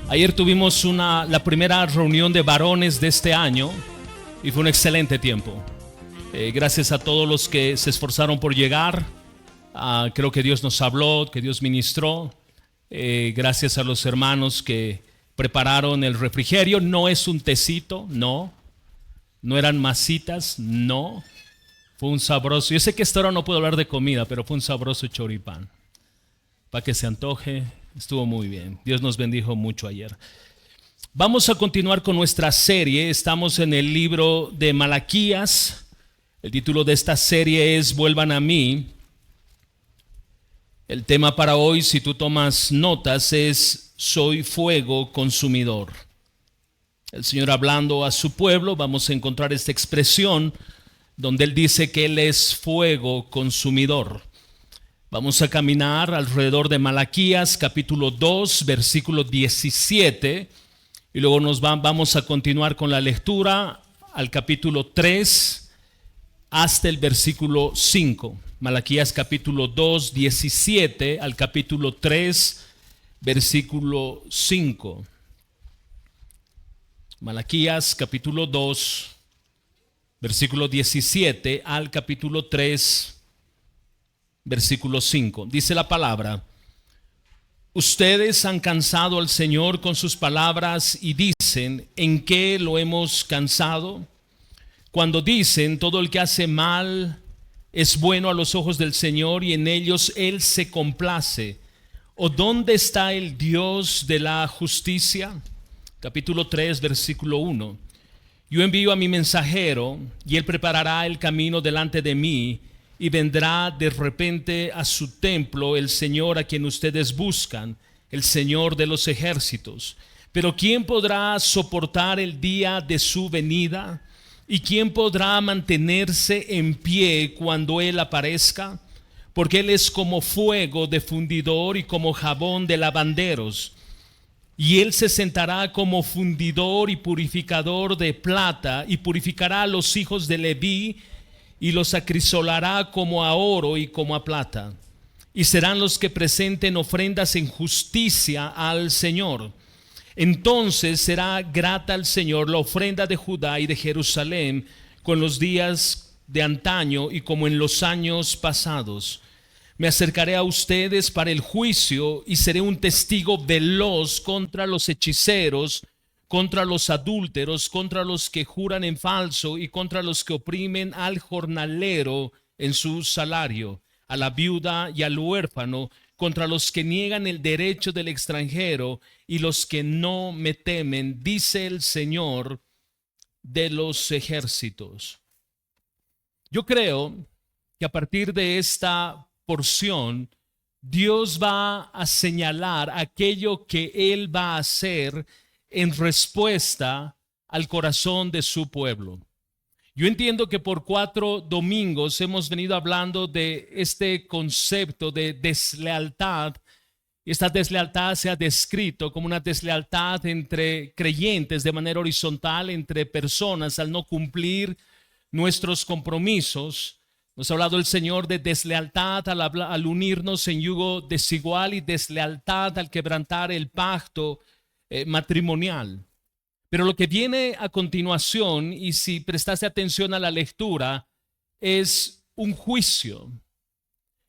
Ayer tuvimos la primera reunión de varones de este año y fue un excelente tiempo. Gracias a todos los que se esforzaron por llegar. Creo que Dios nos habló, que Dios ministró. Gracias a los hermanos que prepararon el refrigerio. No es un tecito, no. No eran masitas, no. Fue un sabroso. Yo sé que esta hora no puedo hablar de comida, pero fue un sabroso choripán. Para que se antoje, estuvo muy bien. Dios nos bendijo mucho ayer. Vamos a continuar con nuestra serie. Estamos en el libro de Malaquías. El título de esta serie es Vuelvan a mí. El tema para hoy, si tú tomas notas, es Soy fuego consumidor. El Señor hablando a su pueblo, vamos a encontrar esta expresión donde Él dice que Él es fuego consumidor. Vamos a caminar alrededor de Malaquías capítulo 2, versículo 17, y luego vamos a continuar con la lectura al capítulo 3 hasta el versículo 5. Malaquías capítulo 2, 17 al capítulo 3, versículo 5. Malaquías capítulo 2, versículo 17 al capítulo 3, versículo 5. Dice la palabra: ustedes han cansado al Señor con sus palabras y dicen, ¿en qué lo hemos cansado? Cuando dicen, todo el que hace mal es bueno a los ojos del Señor y en ellos Él se complace. ¿O dónde está el Dios de la justicia? Capítulo 3, versículo 1. Yo envío a mi mensajero y Él preparará el camino delante de mí. Y vendrá de repente a su templo el Señor a quien ustedes buscan, el Señor de los ejércitos. Pero ¿quién podrá soportar el día de su venida? ¿Y quién podrá mantenerse en pie cuando Él aparezca? Porque Él es como fuego de fundidor y como jabón de lavanderos. Y Él se sentará como fundidor y purificador de plata y purificará a los hijos de Leví y los acrisolará como a oro y como a plata. Y serán los que presenten ofrendas en justicia al Señor. Entonces será grata al Señor la ofrenda de Judá y de Jerusalén con los días de antaño y como en los años pasados. Me acercaré a ustedes para el juicio y seré un testigo veloz contra los hechiceros, contra los adúlteros, contra los que juran en falso y contra los que oprimen al jornalero en su salario, a la viuda y al huérfano, contra los que niegan el derecho del extranjero y los que no me temen, dice el Señor de los ejércitos. Yo creo que a partir de esta porción, Dios va a señalar aquello que Él va a hacer en respuesta al corazón de su pueblo. Yo entiendo que por 4 domingos hemos venido hablando de este concepto de deslealtad. Esta deslealtad se ha descrito como una deslealtad entre creyentes de manera horizontal, entre personas al no cumplir nuestros compromisos. Nos ha hablado el Señor de deslealtad al unirnos en yugo desigual y deslealtad al quebrantar el pacto matrimonial. Pero lo que viene a continuación, y si prestaste atención a la lectura, es un juicio.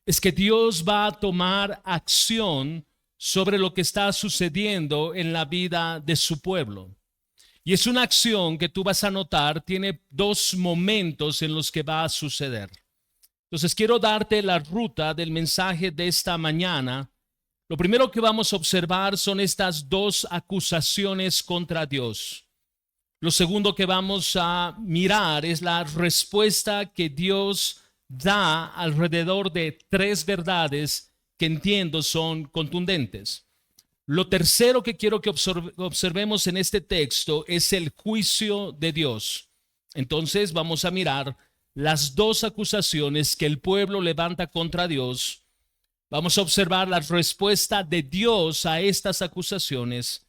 Es que Dios va a tomar acción sobre lo que está sucediendo en la vida de su pueblo. Y es una acción que tú vas a notar, tiene 2 momentos en los que va a suceder. Entonces quiero darte la ruta del mensaje de esta mañana. Lo primero que vamos a observar son estas 2 acusaciones contra Dios. Lo segundo que vamos a mirar es la respuesta que Dios da alrededor de 3 verdades que entiendo son contundentes. Lo tercero que quiero que observemos en este texto es el juicio de Dios. Entonces vamos a mirar las 2 acusaciones que el pueblo levanta contra Dios. Vamos a observar la respuesta de Dios a estas acusaciones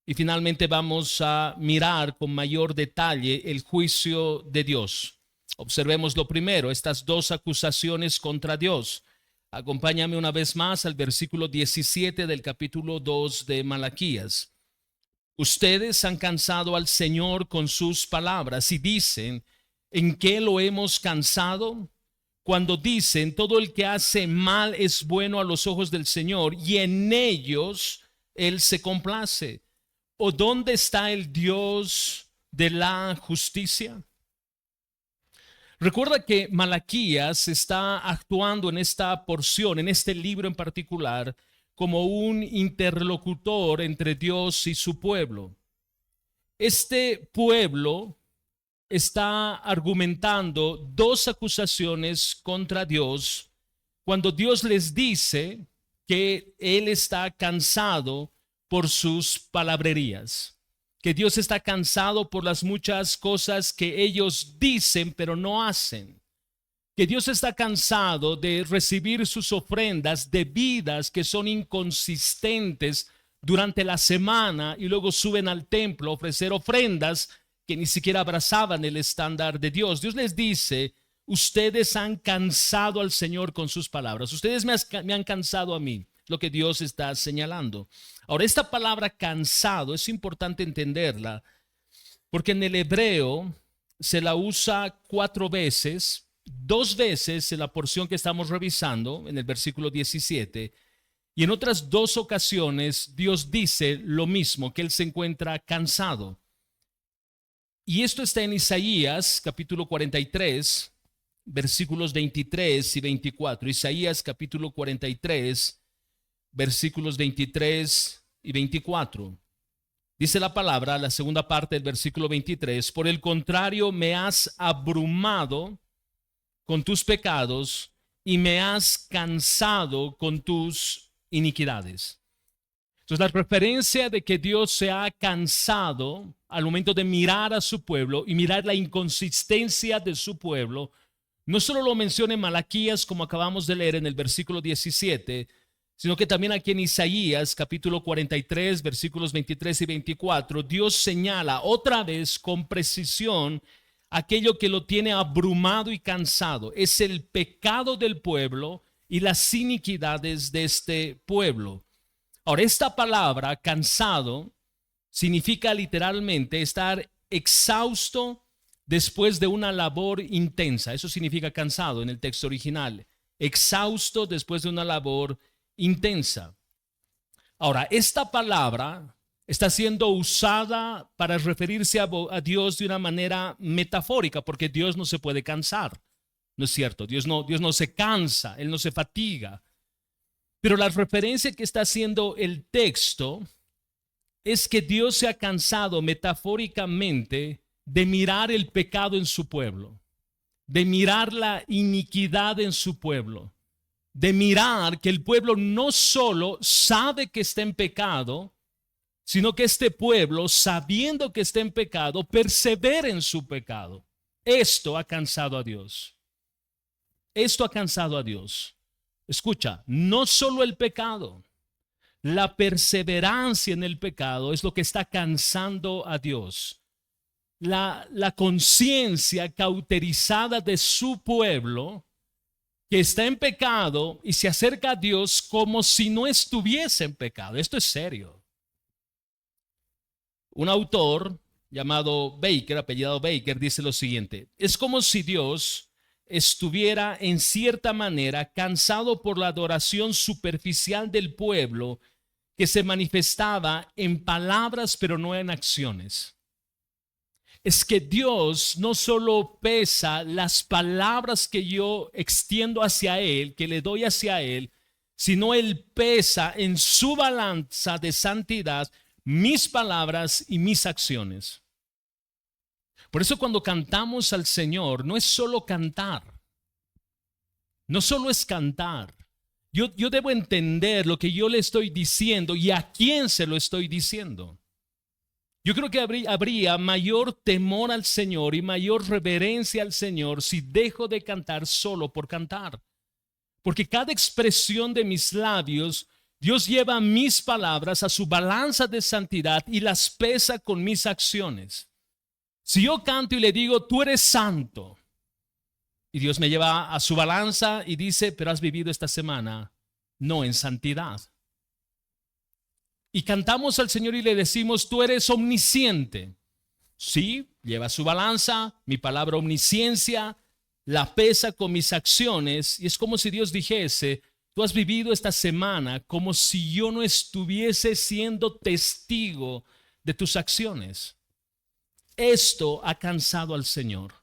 y finalmente vamos a mirar con mayor detalle el juicio de Dios. Observemos lo primero, estas 2 acusaciones contra Dios. Acompáñame una vez más al versículo 17 del capítulo 2 de Malaquías. Ustedes han cansado al Señor con sus palabras y dicen, ¿en qué lo hemos cansado? Cuando dicen, todo el que hace mal es bueno a los ojos del Señor y en ellos Él se complace. ¿O dónde está el Dios de la justicia? Recuerda que Malaquías está actuando en esta porción, en este libro en particular, como un interlocutor entre Dios y su pueblo. Este pueblo está argumentando dos acusaciones contra Dios cuando Dios les dice que Él está cansado por sus palabrerías, que Dios está cansado por las muchas cosas que ellos dicen pero no hacen, que Dios está cansado de recibir sus ofrendas debidas que son inconsistentes durante la semana y luego suben al templo a ofrecer ofrendas que ni siquiera abrazaban el estándar de Dios. Dios les dice, ustedes han cansado al Señor con sus palabras, ustedes me han cansado a mí, lo que Dios está señalando. Ahora, esta palabra cansado es importante entenderla porque en el hebreo se la usa 4 veces, 2 veces en la porción que estamos revisando, en el versículo 17, y en otras 2 ocasiones Dios dice lo mismo, que Él se encuentra cansado. Y esto está en Isaías capítulo 43, versículos 23 y 24. Isaías capítulo 43, versículos 23 y 24. Dice la palabra, la segunda parte del versículo 23, por el contrario me has abrumado con tus pecados y me has cansado con tus iniquidades. Entonces la referencia de que Dios se ha cansado al momento de mirar a su pueblo y mirar la inconsistencia de su pueblo, no solo lo menciona en Malaquías como acabamos de leer en el versículo 17, sino que también aquí en Isaías capítulo 43 versículos 23 y 24, Dios señala otra vez con precisión aquello que lo tiene abrumado y cansado. Es el pecado del pueblo y las iniquidades de este pueblo. Ahora, esta palabra cansado significa literalmente estar exhausto después de una labor intensa. Eso significa cansado en el texto original. Exhausto después de una labor intensa. Ahora, esta palabra está siendo usada para referirse a Dios de una manera metafórica, porque Dios no se puede cansar. ¿No es cierto? Dios no se cansa, Él no se fatiga. Pero la referencia que está haciendo el texto es que Dios se ha cansado metafóricamente de mirar el pecado en su pueblo, de mirar la iniquidad en su pueblo, de mirar que el pueblo no solo sabe que está en pecado, sino que este pueblo, sabiendo que está en pecado, persevera en su pecado. Esto ha cansado a Dios. Esto ha cansado a Dios. Escucha, no solo el pecado, la perseverancia en el pecado es lo que está cansando a Dios. La conciencia cauterizada de su pueblo que está en pecado y se acerca a Dios como si no estuviese en pecado. Esto es serio. Un autor llamado Baker, apellidado Baker, dice lo siguiente: es como si Dios estuviera en cierta manera cansado por la adoración superficial del pueblo que se manifestaba en palabras pero no en acciones. Es que Dios no solo pesa las palabras que yo extiendo hacia Él, que le doy hacia Él, sino Él pesa en su balanza de santidad mis palabras y mis acciones. Por eso cuando cantamos al Señor, no es solo cantar, no solo es cantar. Yo debo entender lo que yo le estoy diciendo y a quién se lo estoy diciendo. Yo creo que habría mayor temor al Señor y mayor reverencia al Señor si dejo de cantar solo por cantar. Porque cada expresión de mis labios, Dios lleva mis palabras a su balanza de santidad y las pesa con mis acciones. Si yo canto y le digo, tú eres santo, y Dios me lleva a su balanza y dice, pero has vivido esta semana no en santidad. Y cantamos al Señor y le decimos, tú eres omnisciente. Sí, lleva su balanza, mi palabra omnisciencia, la pesa con mis acciones. Y es como si Dios dijese, tú has vivido esta semana como si yo no estuviese siendo testigo de tus acciones. Esto ha cansado al Señor.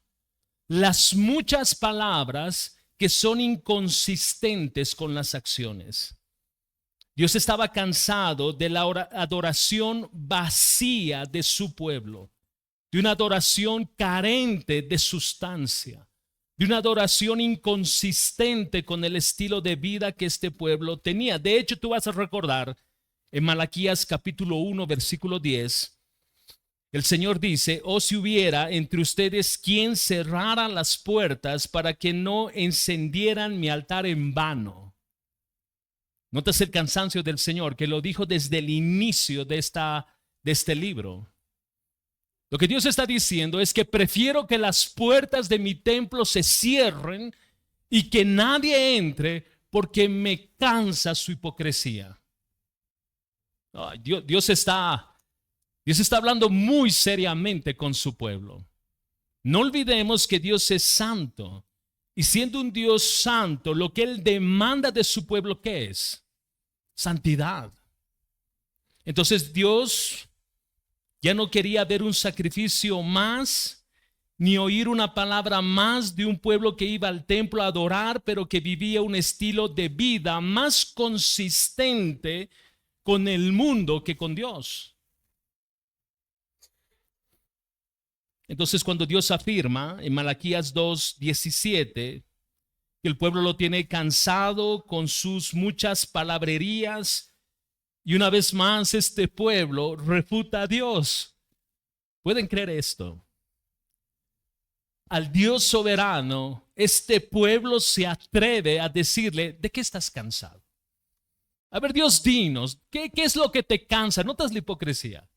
Las muchas palabras que son inconsistentes con las acciones. Dios estaba cansado de la adoración vacía de su pueblo, de una adoración carente de sustancia, de una adoración inconsistente con el estilo de vida que este pueblo tenía. De hecho, tú vas a recordar en Malaquías capítulo 1, versículo 10, el Señor dice, oh, si hubiera entre ustedes quien cerrara las puertas para que no encendieran mi altar en vano. Notas el cansancio del Señor, que lo dijo desde el inicio de este libro. Lo que Dios está diciendo es que prefiero que las puertas de mi templo se cierren y que nadie entre porque me cansa su hipocresía. Dios está hablando muy seriamente con su pueblo. No olvidemos que Dios es santo. Y siendo un Dios santo, lo que Él demanda de su pueblo, ¿qué es? Santidad. Entonces Dios ya no quería ver un sacrificio más, ni oír una palabra más de un pueblo que iba al templo a adorar, pero que vivía un estilo de vida más consistente con el mundo que con Dios. Entonces, cuando Dios afirma en Malaquías 2:17 que el pueblo lo tiene cansado con sus muchas palabrerías, y una vez más este pueblo refuta a Dios. ¿Pueden creer esto? Al Dios soberano, este pueblo se atreve a decirle, ¿de qué estás cansado? A ver, Dios, dinos, ¿qué es lo que te cansa? ¿Notas la hipocresía?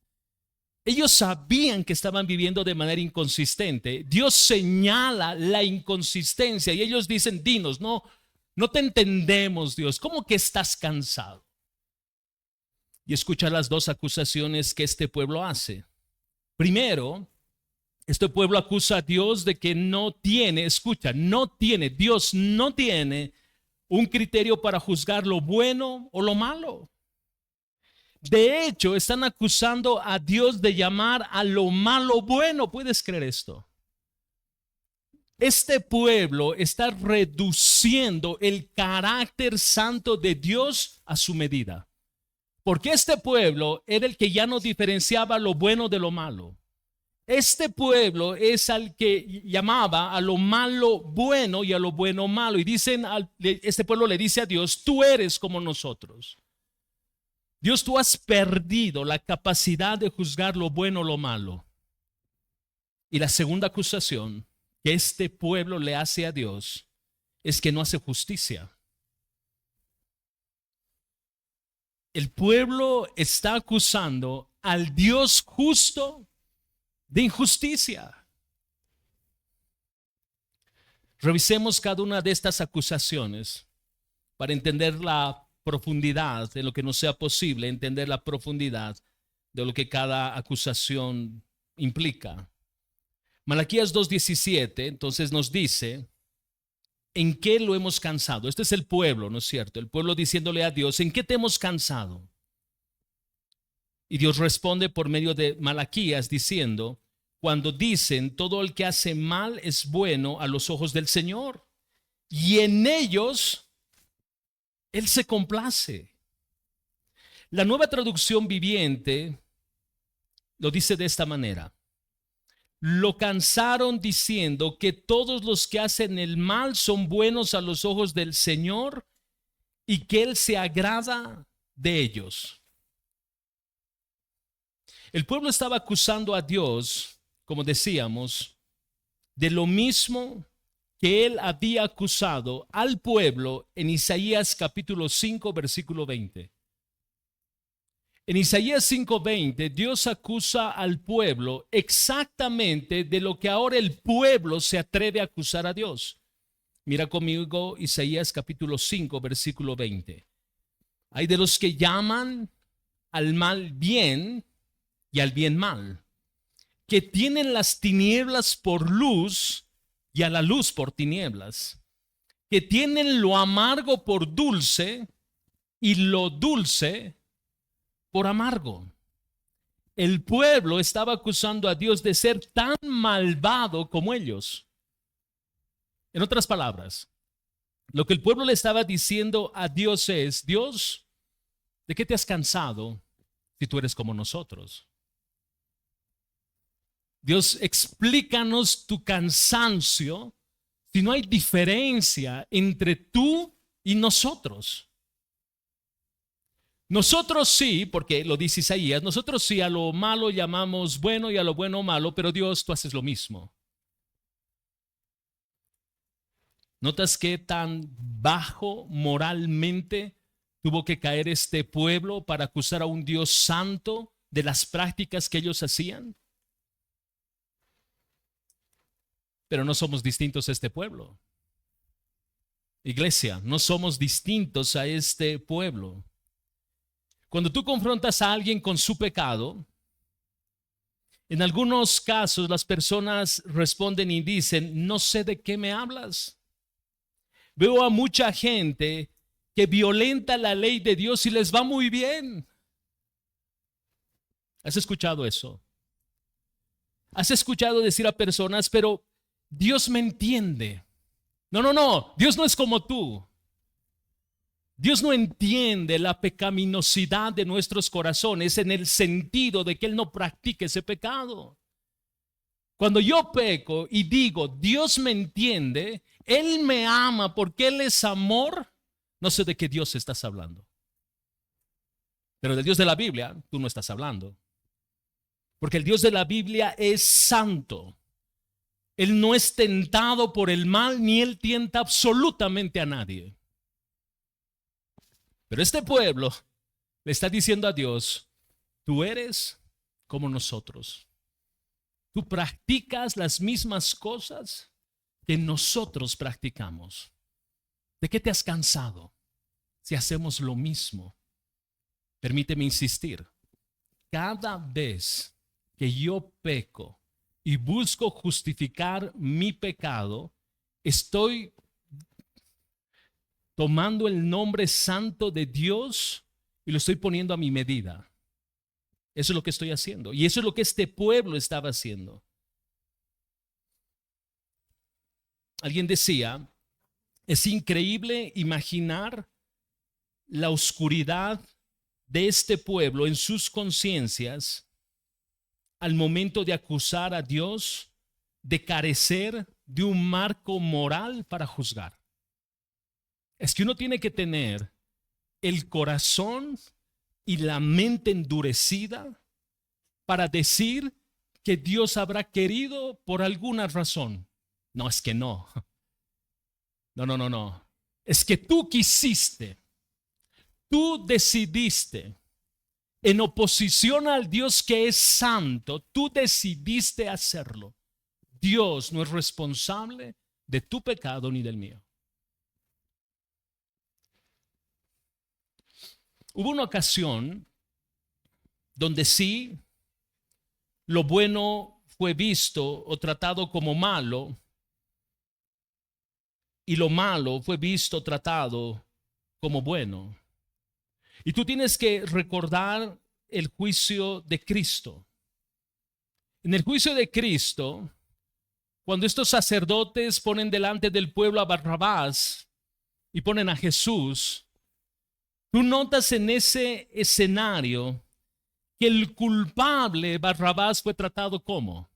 Ellos sabían que estaban viviendo de manera inconsistente. Dios señala la inconsistencia y ellos dicen, dinos, no te entendemos, Dios. ¿Cómo que estás cansado? Y escucha las dos acusaciones que este pueblo hace. Primero, este pueblo acusa a Dios de que Dios no tiene un criterio para juzgar lo bueno o lo malo. De hecho, están acusando a Dios de llamar a lo malo bueno. ¿Puedes creer esto? Este pueblo está reduciendo el carácter santo de Dios a su medida. Porque este pueblo era el que ya no diferenciaba lo bueno de lo malo. Este pueblo es al que llamaba a lo malo bueno y a lo bueno malo. Y este pueblo le dice a Dios, tú eres como nosotros. Dios, tú has perdido la capacidad de juzgar lo bueno o lo malo. Y la segunda acusación que este pueblo le hace a Dios es que no hace justicia. El pueblo está acusando al Dios justo de injusticia. Revisemos cada una de estas acusaciones para entender la profundidad de lo que nos sea posible, entender la profundidad de lo que cada acusación implica. Malaquías 2:17 entonces nos dice, ¿en qué lo hemos cansado? Este es el pueblo, ¿no es cierto? El pueblo diciéndole a Dios, ¿en qué te hemos cansado? Y Dios responde por medio de Malaquías diciendo, cuando dicen todo el que hace mal es bueno a los ojos del Señor, y en ellos Él se complace. La Nueva Traducción Viviente lo dice de esta manera. Lo cansaron diciendo que todos los que hacen el mal son buenos a los ojos del Señor y que Él se agrada de ellos. El pueblo estaba acusando a Dios, como decíamos, de lo mismo que Él había acusado al pueblo en Isaías capítulo 5, versículo 20. En Isaías 5:20, Dios acusa al pueblo exactamente de lo que ahora el pueblo se atreve a acusar a Dios. Mira conmigo Isaías capítulo 5, versículo 20. Hay de los que llaman al mal bien y al bien mal, que tienen las tinieblas por luz y a la luz por tinieblas, que tienen lo amargo por dulce y lo dulce por amargo. El pueblo estaba acusando a Dios de ser tan malvado como ellos. En otras palabras, lo que el pueblo le estaba diciendo a Dios es: Dios, ¿de qué te has cansado si tú eres como nosotros? Dios, explícanos tu cansancio si no hay diferencia entre tú y nosotros. Nosotros sí, porque lo dice Isaías, nosotros sí a lo malo llamamos bueno y a lo bueno malo, pero Dios, tú haces lo mismo. ¿Notas qué tan bajo moralmente tuvo que caer este pueblo para acusar a un Dios santo de las prácticas que ellos hacían? Pero no somos distintos a este pueblo. Iglesia, no somos distintos a este pueblo. Cuando tú confrontas a alguien con su pecado, en algunos casos las personas responden y dicen: no sé de qué me hablas. Veo a mucha gente que violenta la ley de Dios y les va muy bien. ¿Has escuchado eso? ¿Has escuchado decir a personas: pero Dios me entiende? No, Dios no es como tú. Dios no entiende la pecaminosidad de nuestros corazones en el sentido de que Él no practique ese pecado. Cuando yo peco y digo Dios me entiende, Él me ama porque Él es amor, no sé de qué Dios estás hablando. Pero del Dios de la Biblia tú no estás hablando. Porque el Dios de la Biblia es santo. Él no es tentado por el mal ni Él tienta absolutamente a nadie. Pero este pueblo le está diciendo a Dios: tú eres como nosotros. Tú practicas las mismas cosas que nosotros practicamos. ¿De qué te has cansado si hacemos lo mismo? Permíteme insistir. Cada vez que yo peco y busco justificar mi pecado, estoy tomando el nombre santo de Dios y lo estoy poniendo a mi medida. Eso es lo que estoy haciendo. Y eso es lo que este pueblo estaba haciendo. Alguien decía: es increíble imaginar la oscuridad de este pueblo en sus conciencias al momento de acusar a Dios de carecer de un marco moral para juzgar. Es que uno tiene que tener el corazón y la mente endurecida para decir que Dios habrá querido por alguna razón. No, es que no. No. Es que tú quisiste, tú decidiste, en oposición al Dios que es santo, tú decidiste hacerlo. Dios no es responsable de tu pecado ni del mío. Hubo una ocasión donde sí lo bueno fue visto o tratado como malo y lo malo fue visto, tratado como bueno. Y tú tienes que recordar el juicio de Cristo. En el juicio de Cristo, cuando estos sacerdotes ponen delante del pueblo a Barrabás y ponen a Jesús, tú notas en ese escenario que el culpable Barrabás fue tratado como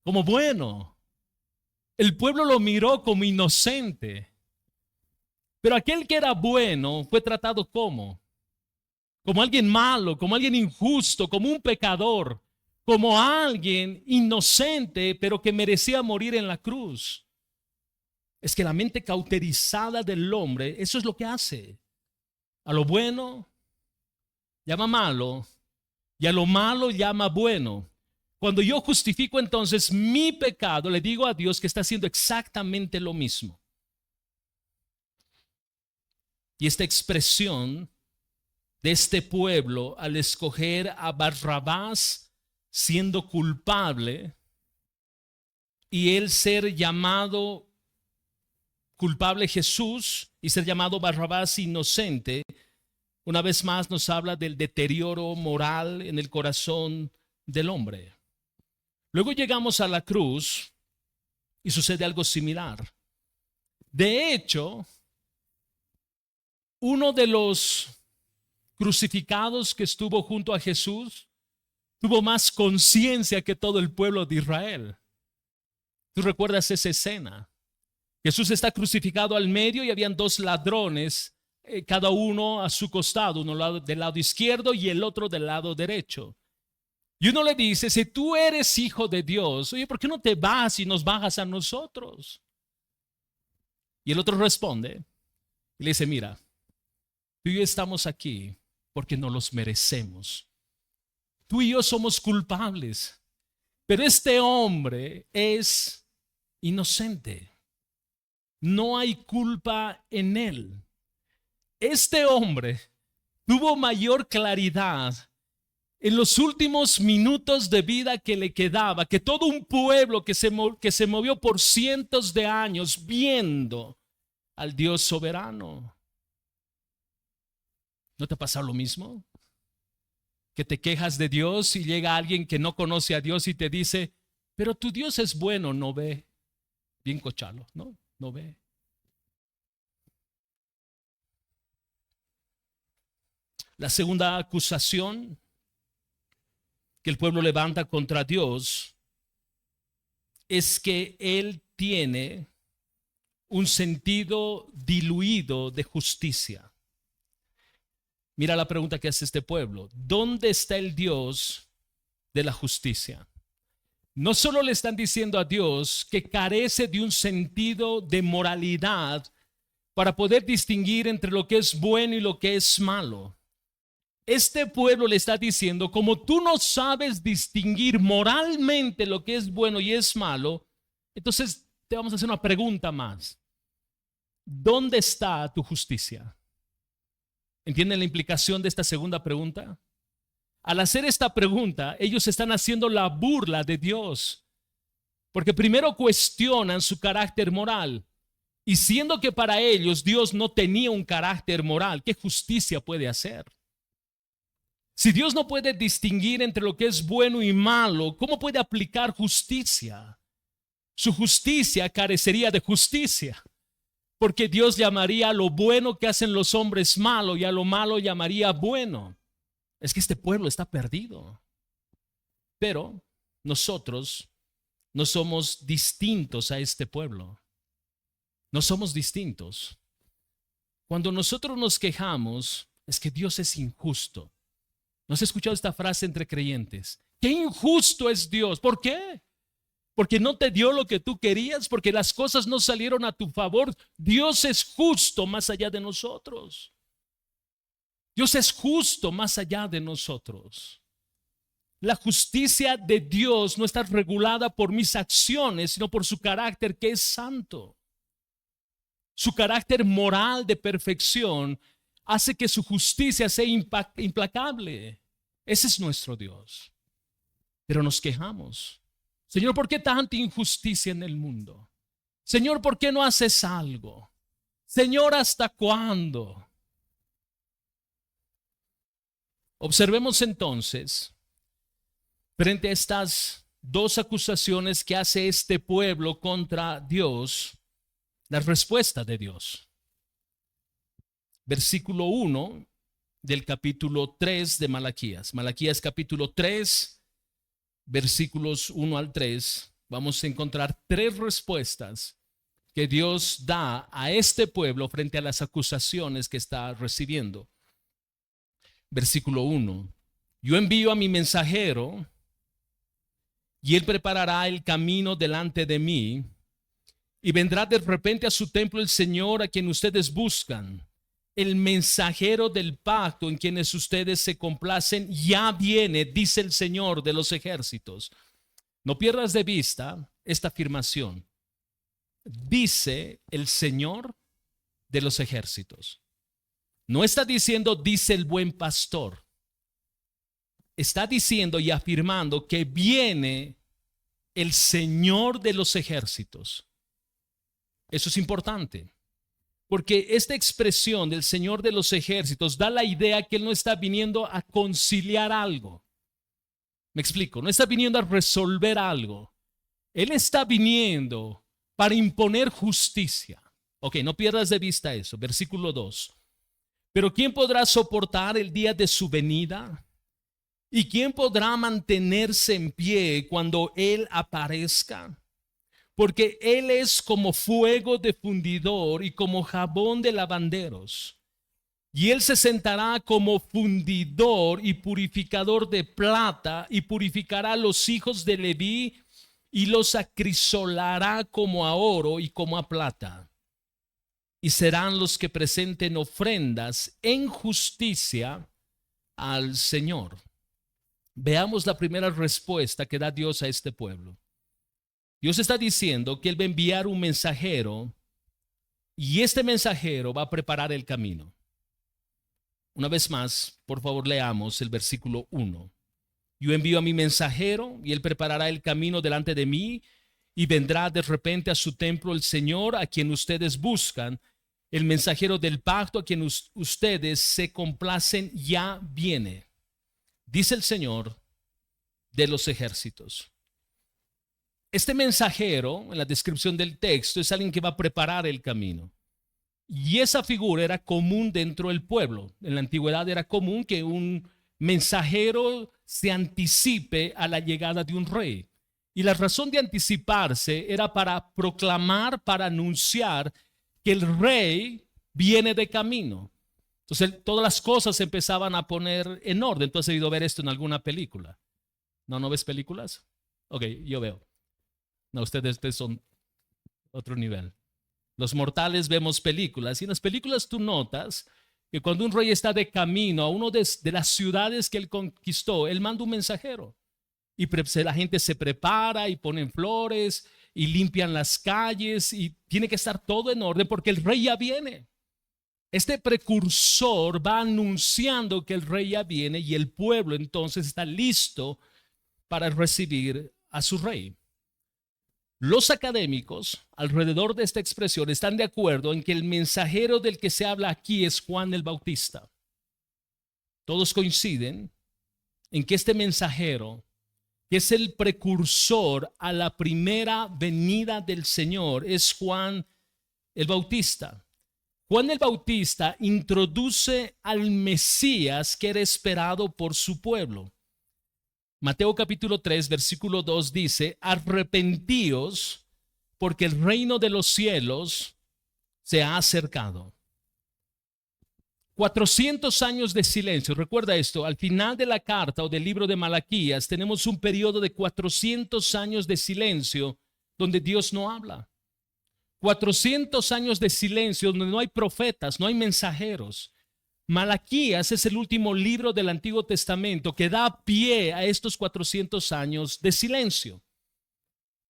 bueno. El pueblo lo miró como inocente. Pero aquel que era bueno fue tratado como alguien malo, como alguien injusto, como un pecador, como alguien inocente, pero que merecía morir en la cruz. Es que la mente cauterizada del hombre, eso es lo que hace. A lo bueno llama malo y a lo malo llama bueno. Cuando yo justifico entonces mi pecado, le digo a Dios que está haciendo exactamente lo mismo. Y esta expresión de este pueblo al escoger a Barrabás siendo culpable y él ser llamado culpable Jesús y ser llamado Barrabás inocente, una vez más nos habla del deterioro moral en el corazón del hombre. Luego llegamos a la cruz y sucede algo similar. De hecho, uno de los crucificados que estuvo junto a Jesús tuvo más conciencia que todo el pueblo de Israel. ¿Tú recuerdas esa escena? Jesús está crucificado al medio y habían dos ladrones, cada uno a su costado, uno del lado izquierdo y el otro del lado derecho. Y uno le dice, si tú eres hijo de Dios, oye, ¿por qué no te vas y nos bajas a nosotros? Y el otro responde y le dice, mira, tú y yo estamos aquí porque no los merecemos. Tú y yo somos culpables, pero este hombre es inocente. No hay culpa en él. Este hombre tuvo mayor claridad en los últimos minutos de vida que le quedaba, que todo un pueblo que se movió por cientos de años viendo al Dios soberano. ¿No te pasa lo mismo? Que te quejas de Dios y llega alguien que no conoce a Dios y te dice, pero tu Dios es bueno, no ve. Bien cochalo, ¿no? No ve. La segunda acusación que el pueblo levanta contra Dios es que Él tiene un sentido diluido de justicia. Mira la pregunta que hace este pueblo. ¿Dónde está el Dios de la justicia? No solo le están diciendo a Dios que carece de un sentido de moralidad para poder distinguir entre lo que es bueno y lo que es malo. Este pueblo le está diciendo, como tú no sabes distinguir moralmente lo que es bueno y es malo, entonces te vamos a hacer una pregunta más. ¿Dónde está tu justicia? ¿Entienden la implicación de esta segunda pregunta? Al hacer esta pregunta, ellos están haciendo la burla de Dios, porque primero cuestionan su carácter moral, y siendo que para ellos Dios no tenía un carácter moral, ¿qué justicia puede hacer? Si Dios no puede distinguir entre lo que es bueno y malo, ¿cómo puede aplicar justicia? Su justicia carecería de justicia, porque Dios llamaría a lo bueno que hacen los hombres malo y a lo malo llamaría bueno. Es que este pueblo está perdido. Pero nosotros no somos distintos a este pueblo. No somos distintos. Cuando nosotros nos quejamos, es que Dios es injusto. ¿No has escuchado esta frase entre creyentes? ¡Qué injusto es Dios! ¿Por qué? Porque no te dio lo que tú querías, porque las cosas no salieron a tu favor. Dios es justo más allá de nosotros. Dios es justo más allá de nosotros. La justicia de Dios no está regulada por mis acciones, sino por su carácter que es santo. Su carácter moral de perfección hace que su justicia sea implacable. Ese es nuestro Dios. Pero nos quejamos. Señor, ¿por qué tanta injusticia en el mundo? Señor, ¿por qué no haces algo? Señor, ¿hasta cuándo? Observemos entonces, frente a estas dos acusaciones que hace este pueblo contra Dios, la respuesta de Dios. Versículo 1 del capítulo 3 de Malaquías. Malaquías capítulo 3, versículos 1 al 3. Vamos a encontrar tres respuestas que Dios da a este pueblo frente a las acusaciones que está recibiendo. Versículo 1. Yo envío a mi mensajero y él preparará el camino delante de mí y vendrá de repente a su templo el Señor a quien ustedes buscan. El mensajero del pacto en quienes ustedes se complacen ya viene, dice el Señor de los ejércitos. No pierdas de vista esta afirmación. Dice el Señor de los ejércitos. No está diciendo dice el buen pastor. Está diciendo y afirmando que viene el Señor de los ejércitos. Eso es importante, porque esta expresión del Señor de los ejércitos da la idea que Él no está viniendo a conciliar algo. Me explico, no está viniendo a resolver algo. Él está viniendo para imponer justicia. Ok, no pierdas de vista eso. Versículo 2. Pero ¿quién podrá soportar el día de su venida? ¿Y quién podrá mantenerse en pie cuando Él aparezca? Porque Él es como fuego de fundidor y como jabón de lavanderos. Y Él se sentará como fundidor y purificador de plata y purificará a los hijos de Leví y los acrisolará como a oro y como a plata. Y serán los que presenten ofrendas en justicia al Señor. Veamos la primera respuesta que da Dios a este pueblo. Dios está diciendo que Él va a enviar un mensajero y este mensajero va a preparar el camino. Una vez más, por favor, leamos el versículo 1. Yo envío a mi mensajero y Él preparará el camino delante de mí y vendrá de repente a su templo el Señor a quien ustedes buscan. El mensajero del pacto a quien ustedes se complacen ya viene, dice el Señor de los ejércitos. Este mensajero, en la descripción del texto, es alguien que va a preparar el camino. Y esa figura era común dentro del pueblo. En la antigüedad era común que un mensajero se anticipe a la llegada de un rey. Y la razón de anticiparse era para proclamar, para anunciar que el rey viene de camino. Entonces todas las cosas se empezaban a poner en orden. ¿Tú has debido ver esto en alguna película? ¿No ves películas? Ok, yo veo. No, ustedes son otro nivel. Los mortales vemos películas y en las películas tú notas que cuando un rey está de camino a uno de las ciudades que él conquistó, él manda un mensajero y la gente se prepara y ponen flores y limpian las calles y tiene que estar todo en orden porque el rey ya viene. Este precursor va anunciando que el rey ya viene y el pueblo entonces está listo para recibir a su rey. Los académicos alrededor de esta expresión están de acuerdo en que el mensajero del que se habla aquí es Juan el Bautista. Todos coinciden en que este mensajero, que es el precursor a la primera venida del Señor, es Juan el Bautista. Juan el Bautista introduce al Mesías que era esperado por su pueblo. Mateo capítulo 3, versículo 2 dice, arrepentíos porque el reino de los cielos se ha acercado. 400 años de silencio. Recuerda esto, al final de la carta o del libro de Malaquías tenemos un periodo de 400 años de silencio donde Dios no habla. 400 años de silencio donde no hay profetas, no hay mensajeros. Malaquías es el último libro del Antiguo Testamento que da pie a estos 400 años de silencio.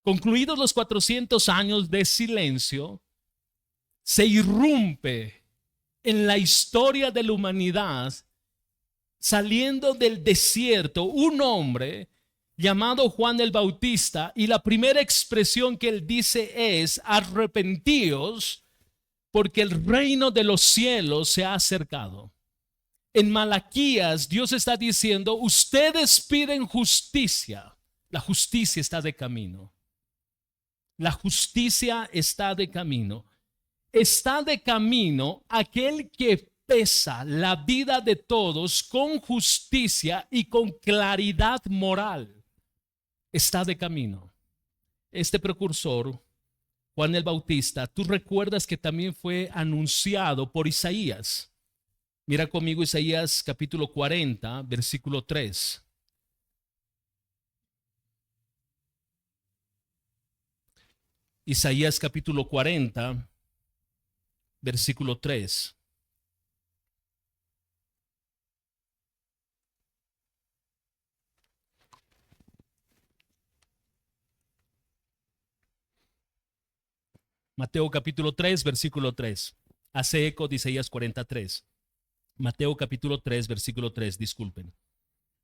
Concluidos los 400 años de silencio, se irrumpe en la historia de la humanidad, saliendo del desierto, un hombre llamado Juan el Bautista, y la primera expresión que él dice es, arrepentíos, porque el reino de los cielos se ha acercado. En Malaquías, Dios está diciendo, ustedes piden justicia. La justicia está de camino. La justicia está de camino. Está de camino aquel que pesa la vida de todos con justicia y con claridad moral. Está de camino. Este precursor, Juan el Bautista, tú recuerdas que también fue anunciado por Isaías. Mira conmigo Isaías capítulo 40, versículo 3. Isaías capítulo 40, versículo 3. Mateo capítulo 3, versículo 3. Hace eco de Isaías 43. Mateo capítulo 3, versículo 3, disculpen.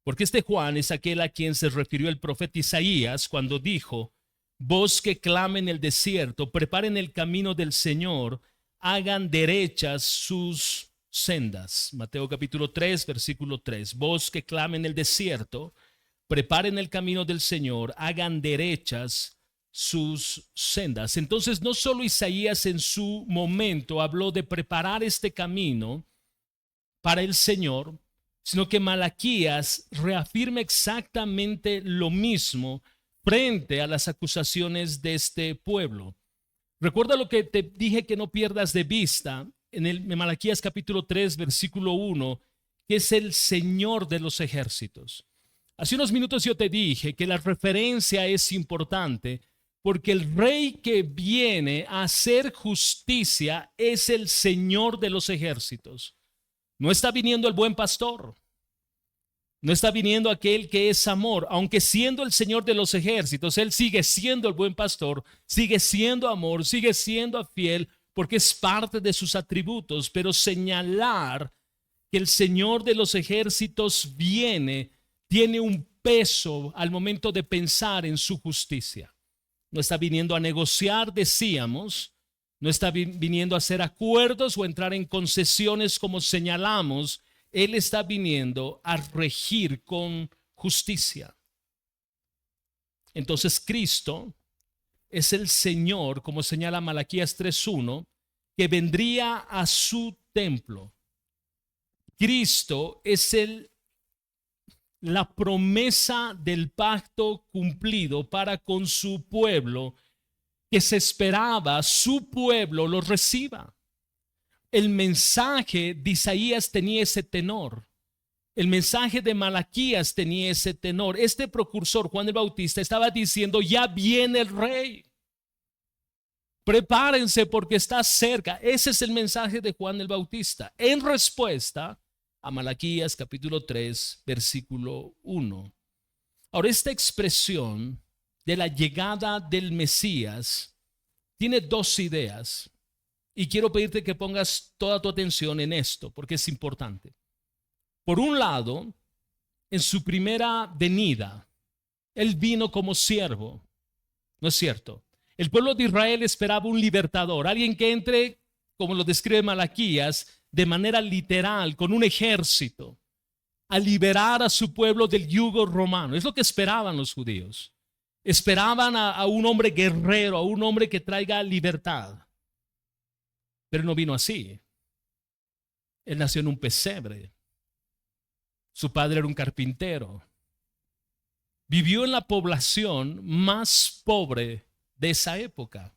Porque este Juan es aquel a quien se refirió el profeta Isaías cuando dijo: voz que clama en el desierto, preparen el camino del Señor, hagan derechas sus sendas. Mateo capítulo 3, versículo 3. Voz que clama en el desierto, preparen el camino del Señor, hagan derechas sus sendas. Entonces, no solo Isaías en su momento habló de preparar este camino para el Señor, sino que Malaquías reafirma exactamente lo mismo frente a las acusaciones de este pueblo. Recuerda lo que te dije que no pierdas de vista en Malaquías capítulo 3, versículo 1, que es el Señor de los ejércitos. Hace unos minutos yo te dije que la referencia es importante porque el rey que viene a hacer justicia es el Señor de los ejércitos. No está viniendo el buen pastor. No está viniendo aquel que es amor, aunque siendo el Señor de los ejércitos, Él sigue siendo el buen pastor, sigue siendo amor, sigue siendo fiel, porque es parte de sus atributos. Pero señalar que el Señor de los ejércitos viene, tiene un peso al momento de pensar en su justicia. No está viniendo a negociar, decíamos, no está viniendo a hacer acuerdos o entrar en concesiones como señalamos. Él está viniendo a regir con justicia. Entonces Cristo es el Señor, como señala Malaquías 3:1, que vendría a su templo. Cristo es la promesa del pacto cumplido para con su pueblo, que se esperaba su pueblo lo reciba. El mensaje de Isaías tenía ese tenor. El mensaje de Malaquías tenía ese tenor. Este precursor, Juan el Bautista, estaba diciendo: ya viene el rey. Prepárense porque está cerca. Ese es el mensaje de Juan el Bautista en respuesta a Malaquías capítulo 3, versículo 1. Ahora, esta expresión de la llegada del Mesías tiene dos ideas. Y quiero pedirte que pongas toda tu atención en esto, porque es importante. Por un lado, en su primera venida, Él vino como siervo. ¿No es cierto? El pueblo de Israel esperaba un libertador, alguien que entre, como lo describe Malaquías, de manera literal, con un ejército, a liberar a su pueblo del yugo romano. Es lo que esperaban los judíos. Esperaban a un hombre guerrero, a un hombre que traiga libertad. Pero no vino así. Él nació en un pesebre. Su padre era un carpintero. Vivió en la población más pobre de esa época.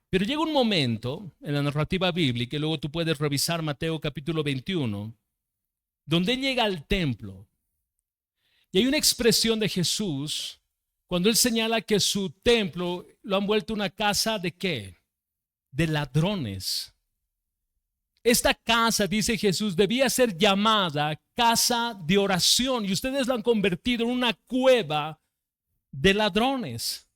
Pero llega un momento en la narrativa bíblica, y luego tú puedes revisar Mateo capítulo 21, donde él llega al templo. Y hay una expresión de Jesús cuando él señala que su templo lo han vuelto una casa ¿de qué? De ladrones. Esta casa, dice Jesús, debía ser llamada casa de oración, y ustedes la han convertido en una cueva de ladrones.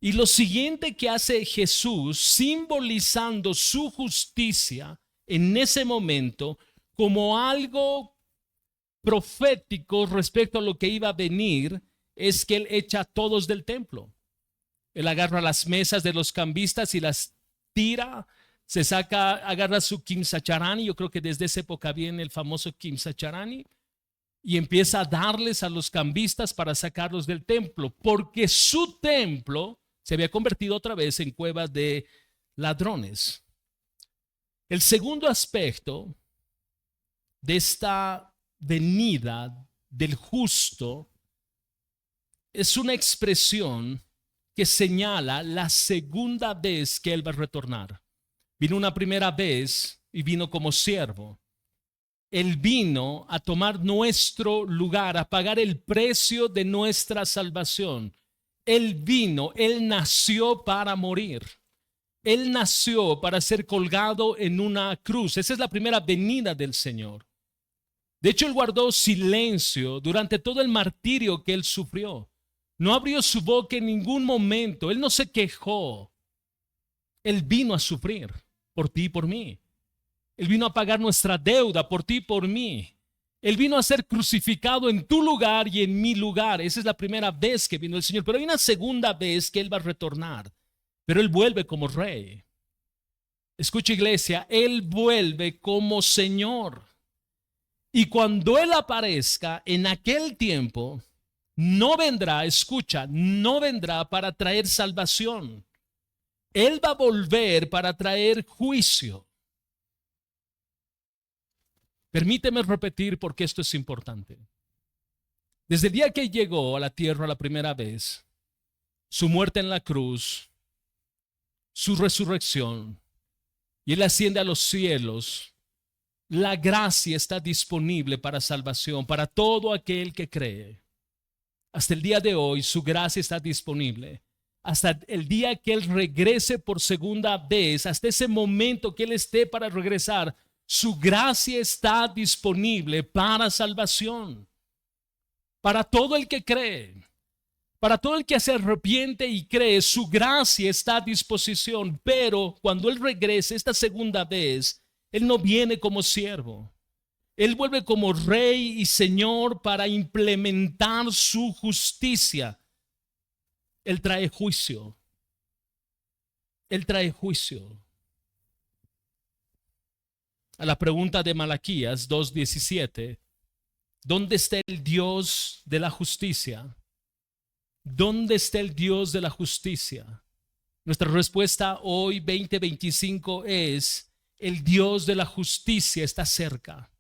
Y lo siguiente que hace Jesús, simbolizando su justicia en ese momento como algo profético respecto a lo que iba a venir, es que Él echa a todos del templo. Él agarra las mesas de los cambistas y las tira, se saca, agarra su kimsacharani. Yo creo que desde esa época viene el famoso kimsacharani, y empieza a darles a los cambistas para sacarlos del templo, porque su templo se había convertido otra vez en cueva de ladrones. El segundo aspecto de esta venida del justo es una expresión que señala la segunda vez que Él va a retornar. Vino una primera vez y vino como siervo. Él vino a tomar nuestro lugar, a pagar el precio de nuestra salvación. Él vino, Él nació para morir. Él nació para ser colgado en una cruz. Esa es la primera venida del Señor. De hecho, Él guardó silencio durante todo el martirio que Él sufrió. No abrió su boca en ningún momento. Él no se quejó. Él vino a sufrir por ti y por mí. Él vino a pagar nuestra deuda por ti y por mí. Él vino a ser crucificado en tu lugar y en mi lugar. Esa es la primera vez que vino el Señor. Pero hay una segunda vez que Él va a retornar. Pero Él vuelve como rey. Escucha, iglesia, Él vuelve como Señor. Y cuando Él aparezca en aquel tiempo, no vendrá, escucha, no vendrá para traer salvación. Él va a volver para traer juicio. Permíteme repetir porque esto es importante. Desde el día que llegó a la tierra la primera vez, su muerte en la cruz, su resurrección, y Él asciende a los cielos, la gracia está disponible para salvación, para todo aquel que cree. Hasta el día de hoy su gracia está disponible. Hasta el día que Él regrese por segunda vez, hasta ese momento que Él esté para regresar, su gracia está disponible para salvación. Para todo el que cree, para todo el que se arrepiente y cree, su gracia está a disposición. Pero cuando Él regrese esta segunda vez, Él no viene como siervo. Él vuelve como rey y señor para implementar su justicia. Él trae juicio. Él trae juicio. A la pregunta de Malaquías 2:17, ¿dónde está el Dios de la justicia? ¿Dónde está el Dios de la justicia? Nuestra respuesta hoy 2025 es: el Dios de la justicia está cerca.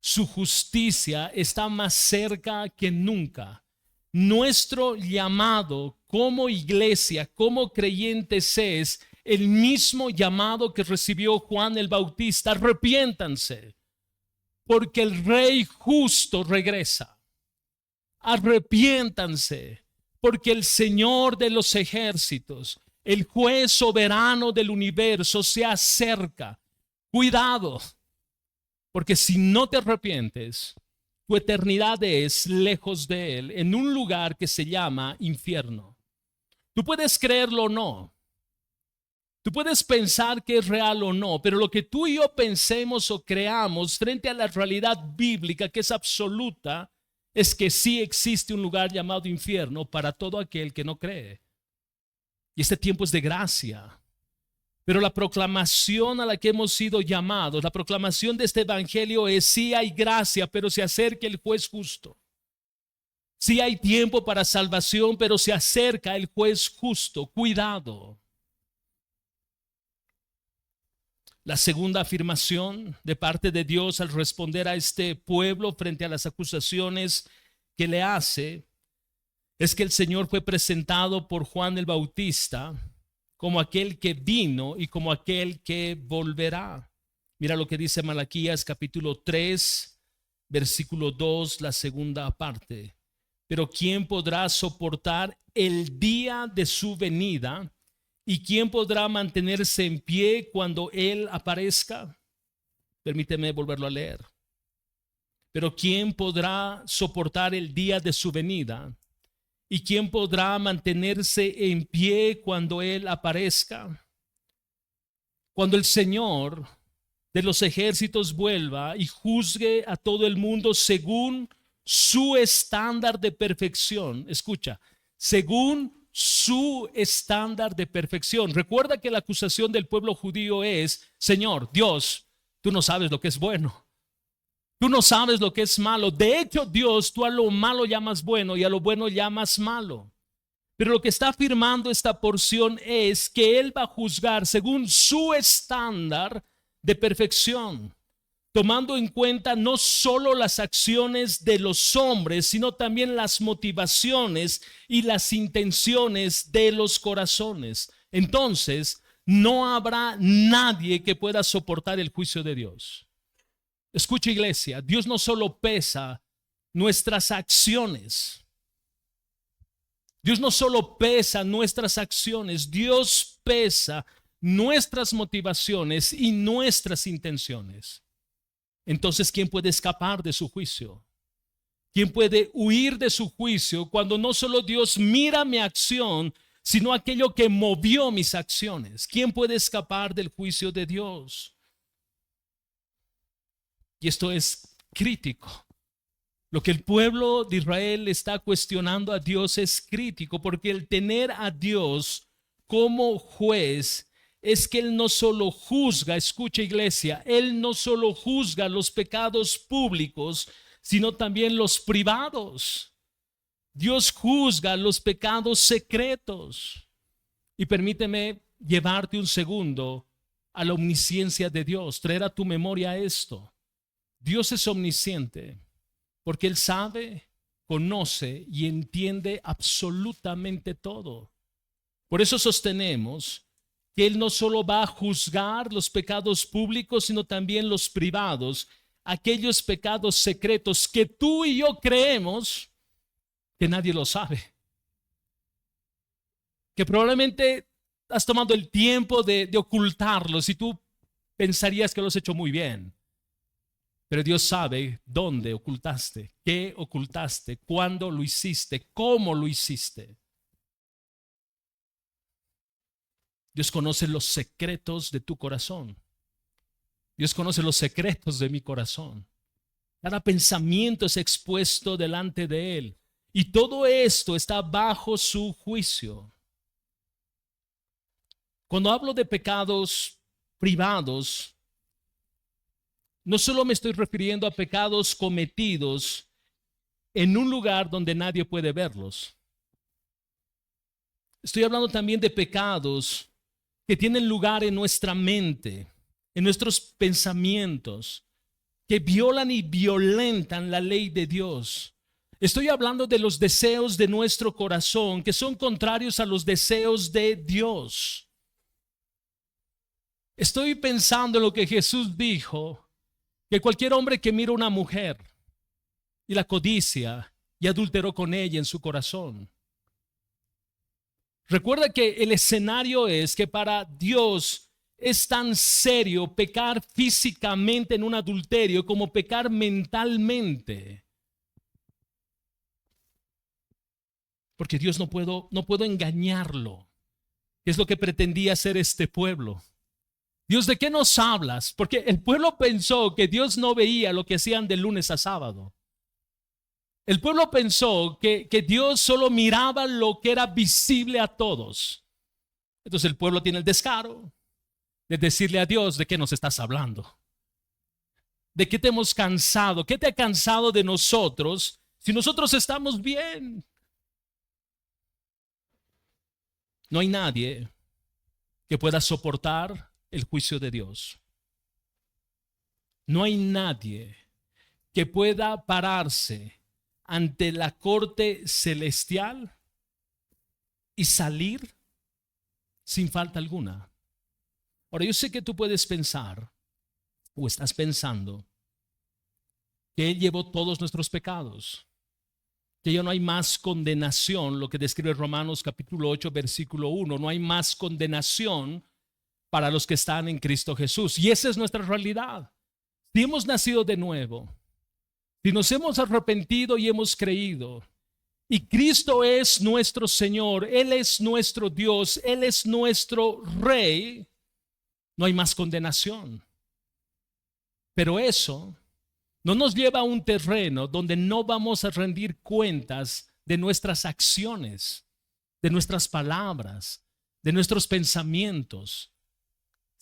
Su justicia está más cerca que nunca. Nuestro llamado como iglesia, como creyentes, es el mismo llamado que recibió Juan el Bautista: arrepiéntanse, porque el Rey justo regresa. Arrepiéntanse, porque el Señor de los ejércitos, el juez soberano del universo, se acerca. Cuidado, porque si no te arrepientes, tu eternidad es lejos de Él, en un lugar que se llama infierno. Tú puedes creerlo o no. Tú puedes pensar que es real o no, pero lo que tú y yo pensemos o creamos frente a la realidad bíblica, que es absoluta, es que sí existe un lugar llamado infierno para todo aquel que no cree. Y este tiempo es de gracia. Pero la proclamación a la que hemos sido llamados, la proclamación de este evangelio es: sí hay gracia, pero se acerca el juez justo. Sí hay tiempo para salvación, pero se acerca el juez justo. Cuidado. La segunda afirmación de parte de Dios al responder a este pueblo frente a las acusaciones que le hace es que el Señor fue presentado por Juan el Bautista como aquel que vino y como aquel que volverá. Mira lo que dice Malaquías capítulo 3, versículo 2, la segunda parte. Pero ¿quién podrá soportar el día de su venida? ¿Y quién podrá mantenerse en pie cuando Él aparezca? Permíteme volverlo a leer. Pero ¿quién podrá soportar el día de su venida? ¿Y quién podrá mantenerse en pie cuando Él aparezca? Cuando el Señor de los ejércitos vuelva y juzgue a todo el mundo según su estándar de perfección. Escucha, según su estándar de perfección. Recuerda que la acusación del pueblo judío es: Señor, Dios, tú no sabes lo que es bueno. Tú no sabes lo que es malo. De hecho, Dios, tú a lo malo llamas bueno y a lo bueno llamas malo. Pero lo que está afirmando esta porción es que Él va a juzgar según su estándar de perfección, tomando en cuenta no solo las acciones de los hombres, sino también las motivaciones y las intenciones de los corazones. Entonces, no habrá nadie que pueda soportar el juicio de Dios. Escucha, iglesia, Dios no solo pesa nuestras acciones. Dios no solo pesa nuestras acciones, Dios pesa nuestras motivaciones y nuestras intenciones. Entonces, ¿quién puede escapar de su juicio? ¿Quién puede huir de su juicio cuando no solo Dios mira mi acción, sino aquello que movió mis acciones? ¿Quién puede escapar del juicio de Dios? Y esto es crítico. Lo que el pueblo de Israel está cuestionando a Dios es crítico, porque el tener a Dios como juez es que Él no solo juzga, escucha iglesia, Él no solo juzga los pecados públicos, sino también los privados. Dios juzga los pecados secretos. Y permíteme llevarte un segundo a la omnisciencia de Dios, traer a tu memoria esto. Dios es omnisciente porque Él sabe, conoce y entiende absolutamente todo. Por eso sostenemos que Él no solo va a juzgar los pecados públicos, sino también los privados, aquellos pecados secretos que tú y yo creemos que nadie lo sabe, que probablemente has tomado el tiempo de ocultarlos y tú pensarías que lo has hecho muy bien. Pero Dios sabe dónde ocultaste, qué ocultaste, cuándo lo hiciste, cómo lo hiciste. Dios conoce los secretos de tu corazón. Dios conoce los secretos de mi corazón. Cada pensamiento es expuesto delante de Él. Y todo esto está bajo su juicio. Cuando hablo de pecados privados, no solo me estoy refiriendo a pecados cometidos en un lugar donde nadie puede verlos. Estoy hablando también de pecados que tienen lugar en nuestra mente, en nuestros pensamientos, que violan y violentan la ley de Dios. Estoy hablando de los deseos de nuestro corazón que son contrarios a los deseos de Dios. Estoy pensando en lo que Jesús dijo, que cualquier hombre que mira a una mujer y la codicia y adulteró con ella en su corazón. Recuerda que el escenario es que para Dios es tan serio pecar físicamente en un adulterio como pecar mentalmente. Porque Dios no puedo engañarlo. Es lo que pretendía hacer este pueblo. Dios, ¿de qué nos hablas? Porque el pueblo pensó que Dios no veía lo que hacían de lunes a sábado. El pueblo pensó que Dios solo miraba lo que era visible a todos. Entonces el pueblo tiene el descaro de decirle a Dios, ¿de qué nos estás hablando? ¿De qué te hemos cansado? ¿Qué te ha cansado de nosotros si nosotros estamos bien? No hay nadie que pueda soportar el juicio de Dios. No hay nadie que pueda pararse ante la corte celestial y salir sin falta alguna. Ahora, yo sé que tú puedes pensar, o estás pensando, que Él llevó todos nuestros pecados, que ya no hay más condenación, lo que describe Romanos capítulo 8, versículo 1, no hay más condenación para los que están en Cristo Jesús. Y esa es nuestra realidad. Si hemos nacido de nuevo, si nos hemos arrepentido y hemos creído, y Cristo es nuestro Señor, Él es nuestro Dios, Él es nuestro Rey, no hay más condenación. Pero eso no nos lleva a un terreno donde no vamos a rendir cuentas de nuestras acciones, de nuestras palabras, de nuestros pensamientos.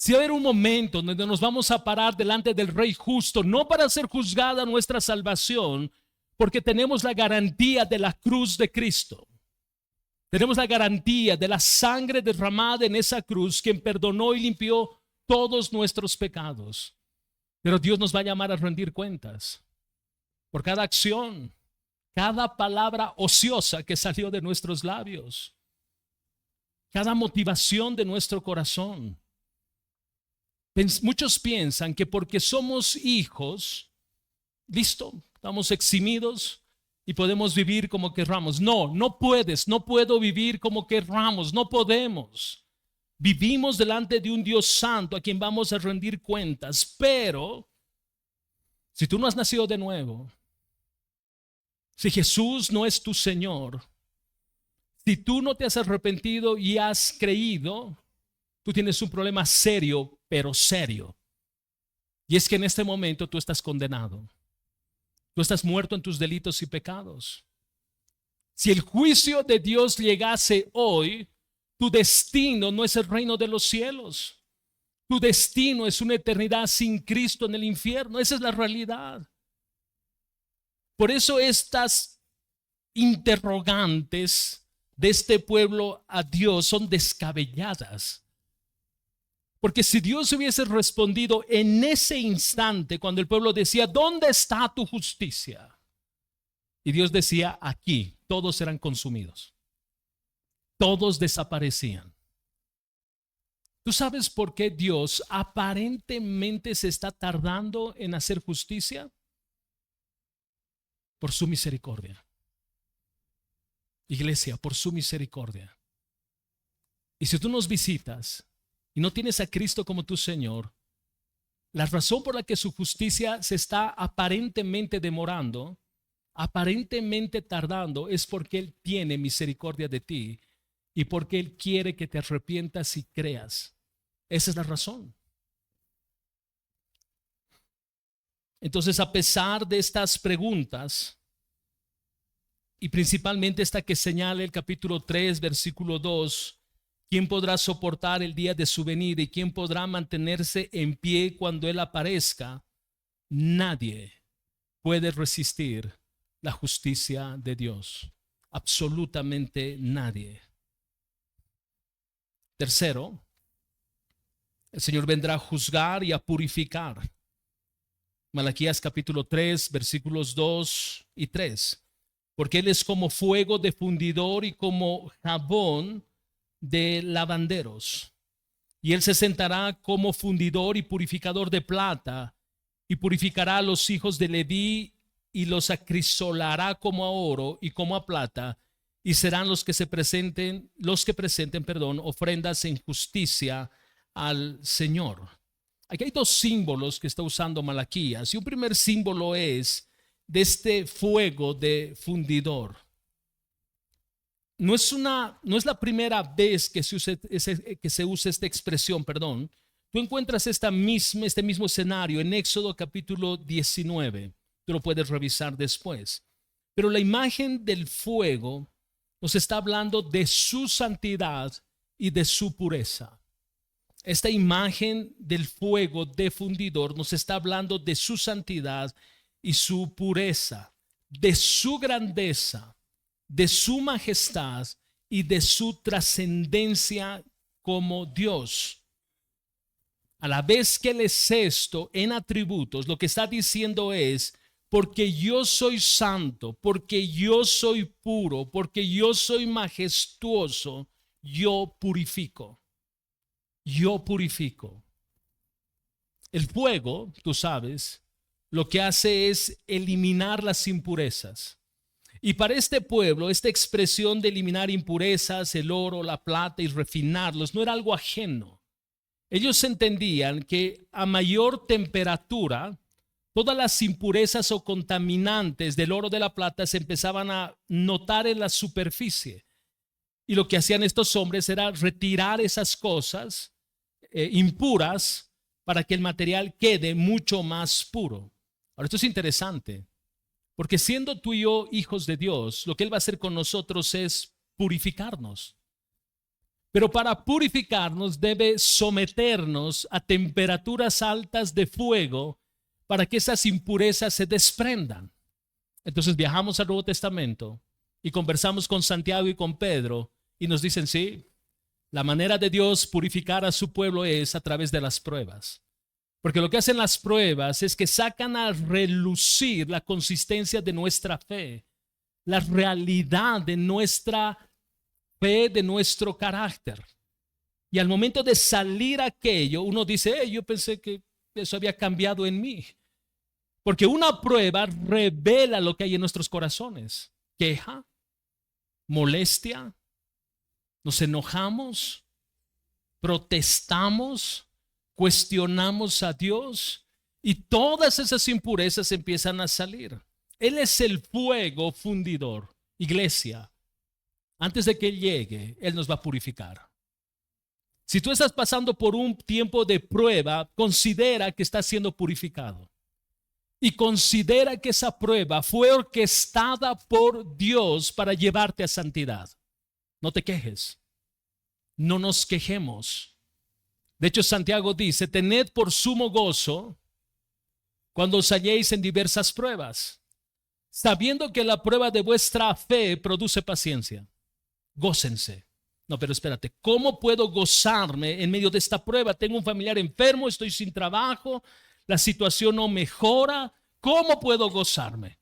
Si va a haber un momento donde nos vamos a parar delante del Rey justo, no para ser juzgada nuestra salvación, porque tenemos la garantía de la cruz de Cristo. Tenemos la garantía de la sangre derramada en esa cruz, quien perdonó y limpió todos nuestros pecados. Pero Dios nos va a llamar a rendir cuentas por cada acción, cada palabra ociosa que salió de nuestros labios, cada motivación de nuestro corazón. Muchos piensan que porque somos hijos, listo, estamos eximidos y podemos vivir como querramos. No, no puedo vivir como querramos, no podemos. Vivimos delante de un Dios santo a quien vamos a rendir cuentas, pero si tú no has nacido de nuevo, si Jesús no es tu Señor, si tú no te has arrepentido y has creído, tú tienes un problema serio, pero serio. Y es que en este momento tú estás condenado. Tú estás muerto en tus delitos y pecados. Si el juicio de Dios llegase hoy, tu destino no es el reino de los cielos. Tu destino es una eternidad sin Cristo en el infierno. Esa es la realidad. Por eso estas interrogantes de este pueblo a Dios son descabelladas. Porque si Dios hubiese respondido en ese instante cuando el pueblo decía, ¿dónde está tu justicia? Y Dios decía, aquí, todos serán consumidos. Todos desaparecían. ¿Tú sabes por qué Dios aparentemente se está tardando en hacer justicia? Por su misericordia. Iglesia, por su misericordia. Y si tú nos visitas y no tienes a Cristo como tu Señor, la razón por la que su justicia se está aparentemente demorando, aparentemente tardando, es porque Él tiene misericordia de ti y porque Él quiere que te arrepientas y creas. Esa es la razón. Entonces, a pesar de estas preguntas, y principalmente esta que señala el capítulo 3, versículo 2, ¿quién podrá soportar el día de su venida y quién podrá mantenerse en pie cuando Él aparezca? Nadie puede resistir la justicia de Dios. Absolutamente nadie. Tercero, el Señor vendrá a juzgar y a purificar. Malaquías capítulo 3, versículos 2 y 3. Porque Él es como fuego de fundidor y como jabón de lavanderos. Y Él se sentará como fundidor y purificador de plata, y purificará a los hijos de Leví y los acrisolará como a oro y como a plata, y serán los que presenten, ofrendas en justicia al Señor. Aquí hay dos símbolos que está usando Malaquías, y un primer símbolo es de este fuego de fundidor. No es la primera vez que se usa esta expresión, perdón. Tú encuentras este mismo escenario en Éxodo capítulo 19. Tú lo puedes revisar después. Pero la imagen del fuego nos está hablando de su santidad y de su pureza. Esta imagen del fuego de fundidor nos está hablando de su santidad y su pureza, de su grandeza, de su majestad y de su trascendencia como Dios. A la vez que Él es esto en atributos, lo que está diciendo es, porque yo soy santo, porque yo soy puro, porque yo soy majestuoso, yo purifico. Yo purifico. El fuego, tú sabes, lo que hace es eliminar las impurezas. Y para este pueblo, esta expresión de eliminar impurezas, el oro, la plata y refinarlos, no era algo ajeno. Ellos entendían que a mayor temperatura, todas las impurezas o contaminantes del oro, de la plata, se empezaban a notar en la superficie. Y lo que hacían estos hombres era retirar esas cosas impuras para que el material quede mucho más puro. Ahora, esto es interesante, porque siendo tú y yo hijos de Dios, lo que Él va a hacer con nosotros es purificarnos. Pero para purificarnos debe someternos a temperaturas altas de fuego para que esas impurezas se desprendan. Entonces viajamos al Nuevo Testamento y conversamos con Santiago y con Pedro y nos dicen, sí, la manera de Dios purificar a su pueblo es a través de las pruebas. Porque lo que hacen las pruebas es que sacan a relucir la consistencia de nuestra fe, la realidad de nuestra fe, de nuestro carácter. Y al momento de salir aquello, uno dice, yo pensé que eso había cambiado en mí. Porque una prueba revela lo que hay en nuestros corazones. Queja, molestia, nos enojamos, protestamos, cuestionamos a Dios y todas esas impurezas empiezan a salir. Él es el fuego fundidor. Iglesia, antes de que Él llegue, Él nos va a purificar. Si tú estás pasando por un tiempo de prueba, considera que estás siendo purificado. Y considera que esa prueba fue orquestada por Dios para llevarte a santidad. No te quejes. No nos quejemos. De hecho, Santiago dice, tened por sumo gozo cuando os halléis en diversas pruebas, sabiendo que la prueba de vuestra fe produce paciencia. Gócense. No, pero espérate, ¿cómo puedo gozarme en medio de esta prueba? Tengo un familiar enfermo, estoy sin trabajo, la situación no mejora. ¿Cómo puedo gozarme?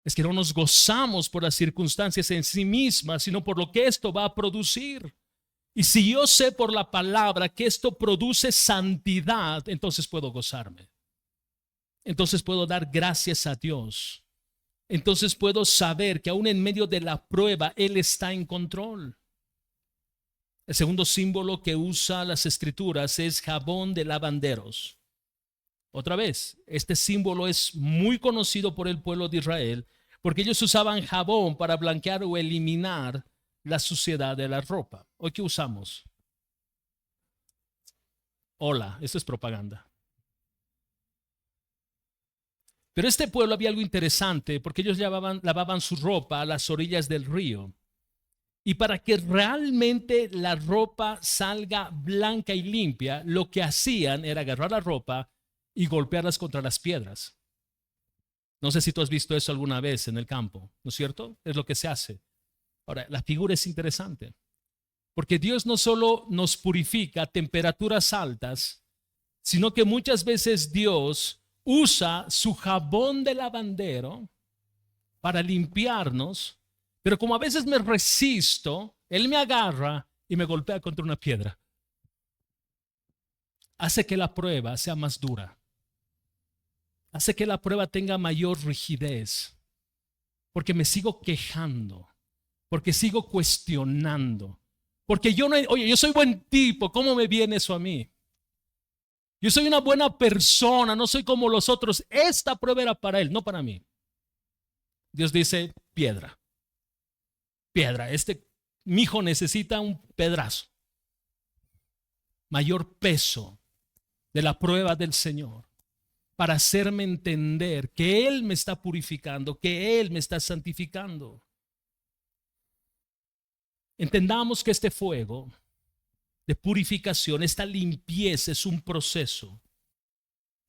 Es que no nos gozamos por las circunstancias en sí mismas, sino por lo que esto va a producir. Y si yo sé por la palabra que esto produce santidad, entonces puedo gozarme. Entonces puedo dar gracias a Dios. Entonces puedo saber que aún en medio de la prueba, Él está en control. El segundo símbolo que usa las escrituras es jabón de lavanderos. Otra vez, este símbolo es muy conocido por el pueblo de Israel porque ellos usaban jabón para blanquear o eliminar la suciedad de la ropa. ¿Hoy qué usamos? Hola, esto es propaganda. Pero este pueblo había algo interesante porque ellos lavaban su ropa a las orillas del río. Y para que realmente la ropa salga blanca y limpia, lo que hacían era agarrar la ropa y golpearlas contra las piedras. No sé si tú has visto eso alguna vez en el campo, ¿no es cierto? Es lo que se hace. Ahora, la figura es interesante, porque Dios no solo nos purifica a temperaturas altas, sino que muchas veces Dios usa su jabón de lavandero para limpiarnos. Pero como a veces me resisto, Él me agarra y me golpea contra una piedra. Hace que la prueba sea más dura. Hace que la prueba tenga mayor rigidez. Porque me sigo quejando. Porque sigo cuestionando. Porque yo soy buen tipo, ¿cómo me viene eso a mí? Yo soy una buena persona, no soy como los otros. Esta prueba era para Él, no para mí. Dios dice, piedra. Piedra, mi hijo necesita un pedazo, mayor peso de la prueba del Señor para hacerme entender que Él me está purificando, que Él me está santificando. Entendamos que este fuego de purificación, esta limpieza es un proceso.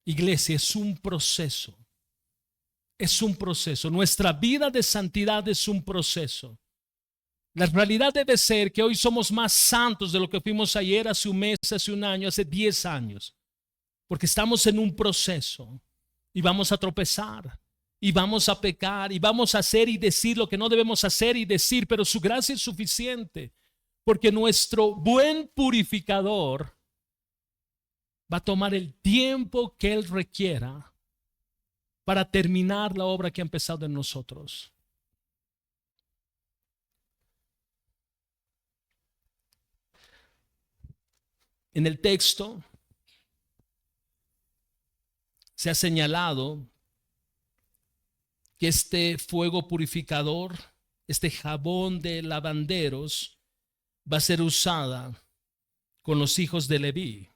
Iglesia, es un proceso. Es un proceso. Nuestra vida de santidad es un proceso. La realidad debe ser que hoy somos más santos de lo que fuimos ayer, hace un mes, hace un año, hace 10 años. Porque estamos en un proceso y vamos a tropezar y vamos a pecar y vamos a hacer y decir lo que no debemos hacer y decir, pero su gracia es suficiente porque nuestro buen purificador va a tomar el tiempo que Él requiera para terminar la obra que ha empezado en nosotros. En el texto se ha señalado que este fuego purificador, este jabón de lavanderos, va a ser usada con los hijos de Leví.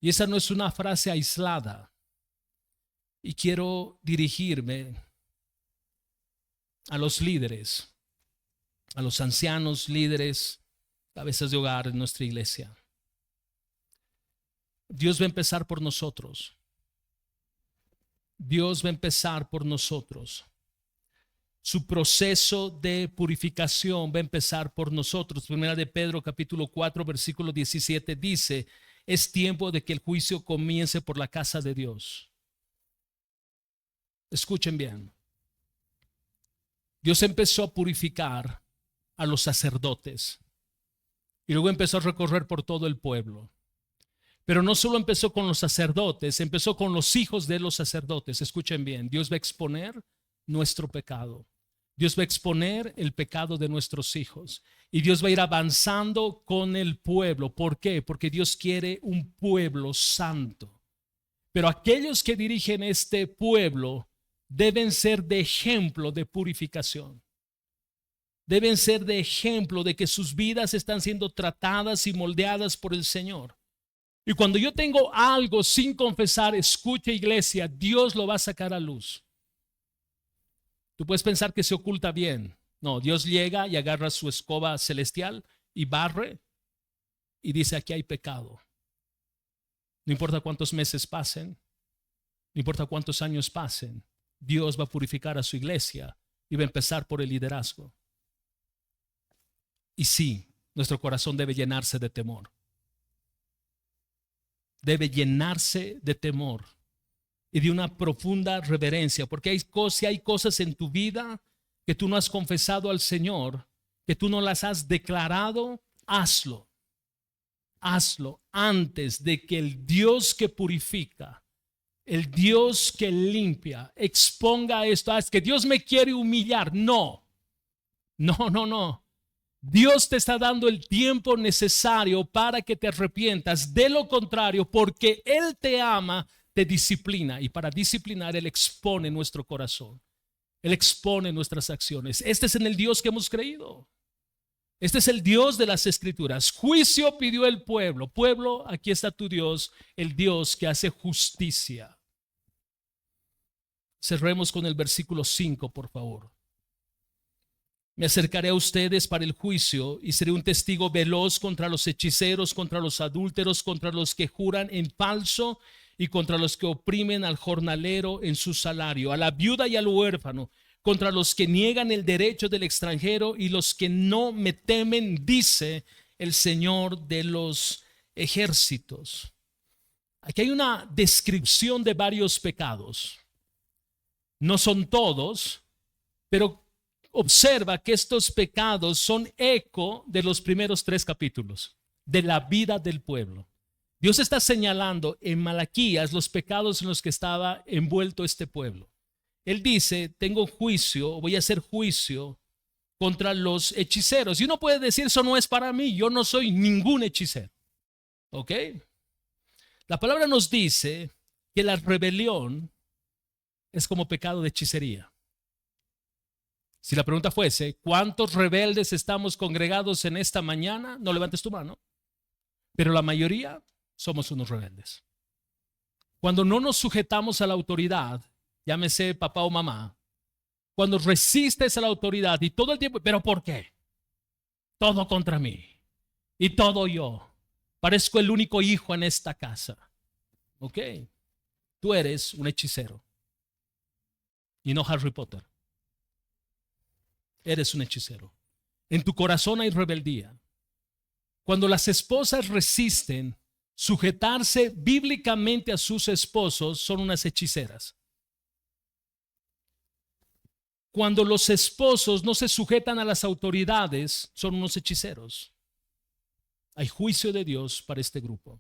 Y esa no es una frase aislada. Y quiero dirigirme a los líderes, a los ancianos líderes, cabezas de hogar en nuestra iglesia. Dios va a empezar por nosotros. Dios va a empezar por nosotros. Su proceso de purificación va a empezar por nosotros. Primera de Pedro capítulo 4 versículo 17 dice, es tiempo de que el juicio comience por la casa de Dios. Escuchen bien. Dios empezó a purificar a los sacerdotes y luego empezó a recorrer por todo el pueblo. Pero no solo empezó con los sacerdotes, empezó con los hijos de los sacerdotes. Escuchen bien, Dios va a exponer nuestro pecado. Dios va a exponer el pecado de nuestros hijos. Y Dios va a ir avanzando con el pueblo. ¿Por qué? Porque Dios quiere un pueblo santo. Pero aquellos que dirigen este pueblo deben ser de ejemplo de purificación. deben ser de ejemplo de que sus vidas están siendo tratadas y moldeadas por el Señor. Y cuando yo tengo algo sin confesar, escucha iglesia, Dios lo va a sacar a luz. Tú puedes pensar que se oculta bien. No, Dios llega y agarra su escoba celestial y barre y dice: aquí hay pecado. No importa cuántos meses pasen, no importa cuántos años pasen, Dios va a purificar a su iglesia y va a empezar por el liderazgo. Y sí, nuestro corazón debe llenarse de temor. Debe llenarse de temor y de una profunda reverencia, porque si hay cosas en tu vida que tú no has confesado al Señor, que tú no las has declarado, hazlo. Hazlo antes de que el Dios que purifica, el Dios que limpia, exponga esto. Es que Dios me quiere humillar. No. Dios te está dando el tiempo necesario para que te arrepientas. De lo contrario, porque Él te ama, te disciplina. Y para disciplinar, Él expone nuestro corazón. Él expone nuestras acciones. Este es en el Dios que hemos creído. Este es el Dios de las Escrituras. Juicio pidió el pueblo. Pueblo, aquí está tu Dios, el Dios que hace justicia. Cerremos con el versículo 5, por favor. Me acercaré a ustedes para el juicio y seré un testigo veloz contra los hechiceros, contra los adúlteros, contra los que juran en falso y contra los que oprimen al jornalero en su salario, a la viuda y al huérfano, contra los que niegan el derecho del extranjero y los que no me temen, dice el Señor de los ejércitos. Aquí hay una descripción de varios pecados. No son todos, pero observa que estos pecados son eco de los primeros 3 capítulos de la vida del pueblo. Dios está señalando en Malaquías los pecados en los que estaba envuelto este pueblo. Él dice: tengo juicio, voy a hacer juicio contra los hechiceros. Y uno puede decir: eso no es para mí, yo no soy ningún hechicero. ¿Ok? La palabra nos dice que la rebelión es como pecado de hechicería. Si la pregunta fuese: ¿cuántos rebeldes estamos congregados en esta mañana? No levantes tu mano. Pero la mayoría somos unos rebeldes. Cuando no nos sujetamos a la autoridad, llámese papá o mamá, cuando resistes a la autoridad y todo el tiempo: ¿pero por qué? Todo contra mí y todo yo. Parezco el único hijo en esta casa. Ok, tú eres un hechicero y no Harry Potter. Eres un hechicero. En tu corazón hay rebeldía. Cuando las esposas resisten sujetarse bíblicamente a sus esposos, son unas hechiceras. Cuando los esposos no se sujetan a las autoridades, son unos hechiceros. Hay juicio de Dios para este grupo.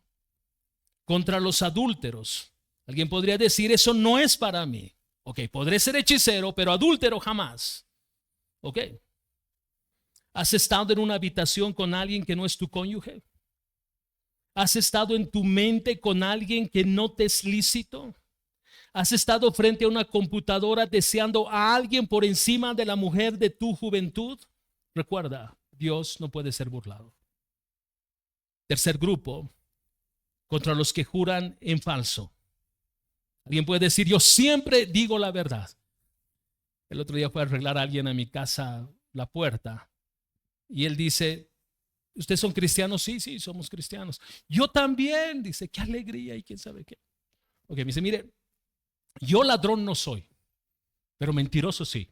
Contra los adúlteros, alguien podría decir: eso no es para mí. Ok, podré ser hechicero, pero adúltero jamás. Ok. ¿Has estado en una habitación con alguien que no es tu cónyuge? ¿Has estado en tu mente con alguien que no te es lícito? ¿Has estado frente a una computadora deseando a alguien por encima de la mujer de tu juventud? Recuerda, Dios no puede ser burlado. Tercer grupo, contra los que juran en falso. Alguien puede decir: yo siempre digo la verdad. El otro día fue a arreglar a alguien a mi casa la puerta y él dice: ¿ustedes son cristianos? Sí, somos cristianos. Yo también. Dice: qué alegría y quién sabe qué. Ok, me dice: mire, yo ladrón no soy, pero mentiroso sí.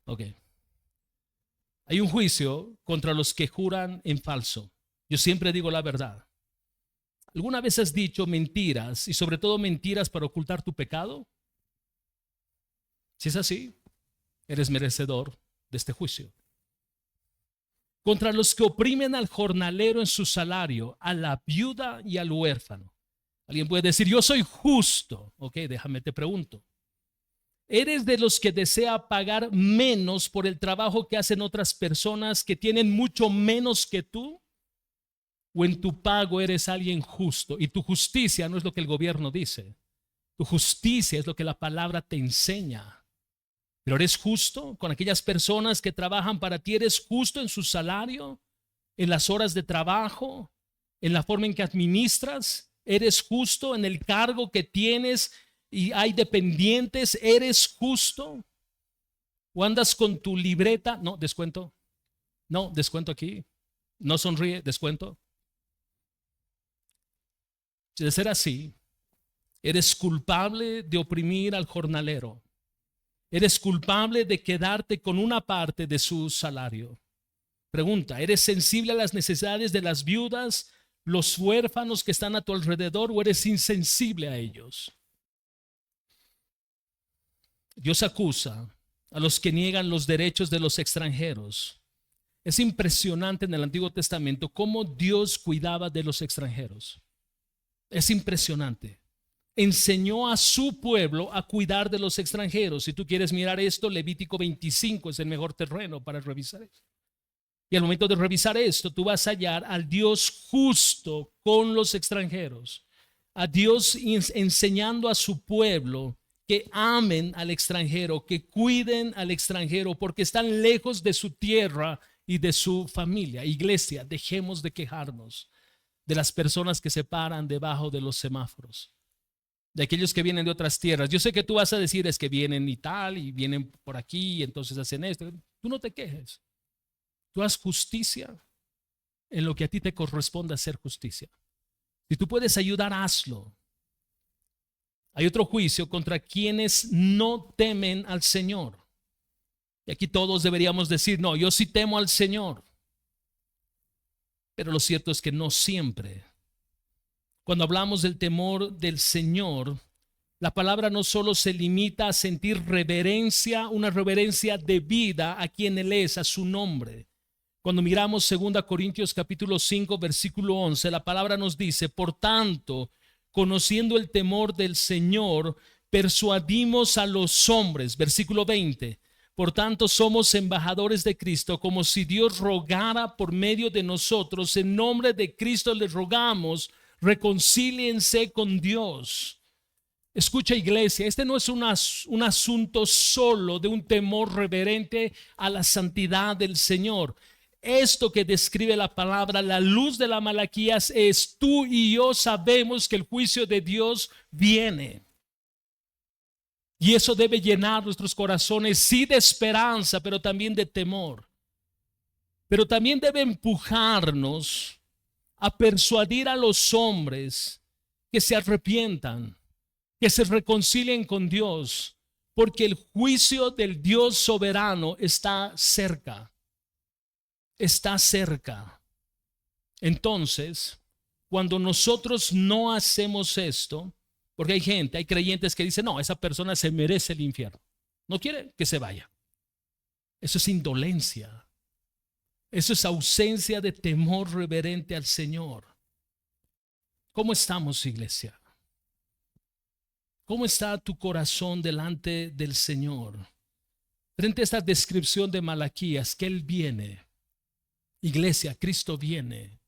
Ok. Hay un juicio contra los que juran en falso. Yo siempre digo la verdad. ¿Alguna vez has dicho mentiras y sobre todo mentiras para ocultar tu pecado? Si es así, eres merecedor de este juicio. Contra los que oprimen al jornalero en su salario, a la viuda y al huérfano. Alguien puede decir: yo soy justo. Ok, déjame te pregunto. ¿Eres de los que desea pagar menos por el trabajo que hacen otras personas que tienen mucho menos que tú? ¿O en tu pago eres alguien justo? Y tu justicia no es lo que el gobierno dice. Tu justicia es lo que la palabra te enseña. Pero ¿eres justo con aquellas personas que trabajan para ti? ¿Eres justo en su salario, en las horas de trabajo, en la forma en que administras? ¿Eres justo en el cargo que tienes y hay dependientes? ¿Eres justo? ¿O andas con tu libreta? No, descuento. No, descuento aquí. No sonríe, descuento. De ser así, eres culpable de oprimir al jornalero. Eres culpable de quedarte con una parte de su salario. Pregunta, ¿eres sensible a las necesidades de las viudas, los huérfanos que están a tu alrededor, o eres insensible a ellos? Dios acusa a los que niegan los derechos de los extranjeros. Es impresionante en el Antiguo Testamento cómo Dios cuidaba de los extranjeros. Es impresionante. Enseñó a su pueblo a cuidar de los extranjeros. Si tú quieres mirar esto, Levítico 25 es el mejor terreno para revisar esto. Y al momento de revisar esto, tú vas a hallar al Dios justo con los extranjeros, a Dios enseñando a su pueblo que amen al extranjero, que cuiden al extranjero, porque están lejos de su tierra y de su familia. Iglesia, dejemos de quejarnos de las personas que se paran debajo de los semáforos, de aquellos que vienen de otras tierras. Yo sé que tú vas a decir es que vienen y tal, y vienen por aquí, y entonces hacen esto. Tú no te quejes. Tú haz justicia en lo que a ti te corresponde hacer justicia. Si tú puedes ayudar, hazlo. Hay otro juicio contra quienes no temen al Señor. Y aquí todos deberíamos decir, no, yo sí temo al Señor. Pero lo cierto es que no siempre. Cuando hablamos del temor del Señor, la palabra no solo se limita a sentir reverencia, una reverencia debida a quien Él es, a su nombre. Cuando miramos 2 Corintios capítulo 5, versículo 11, la palabra nos dice, por tanto, conociendo el temor del Señor, persuadimos a los hombres. Versículo 20, por tanto somos embajadores de Cristo, como si Dios rogara por medio de nosotros. En nombre de Cristo les rogamos, reconcíliense con Dios. Escucha, iglesia, este no es un asunto solo de un temor reverente a la santidad del Señor. Esto que describe la palabra, la luz de la Malaquías, es tú y yo sabemos que el juicio de Dios viene. Y eso debe llenar nuestros corazones, sí, de esperanza, pero también de temor. Pero también debe empujarnos a persuadir a los hombres que se arrepientan, que se reconcilien con Dios, porque el juicio del Dios soberano está cerca. Está cerca. Entonces, cuando nosotros no hacemos esto, porque hay creyentes que dicen, no, esa persona se merece el infierno, no quiere que se vaya. Eso es indolencia. Eso es ausencia de temor reverente al Señor. ¿Cómo estamos, iglesia? ¿Cómo está tu corazón delante del Señor? Frente a esta descripción de Malaquías, que Él viene. Iglesia, Cristo viene.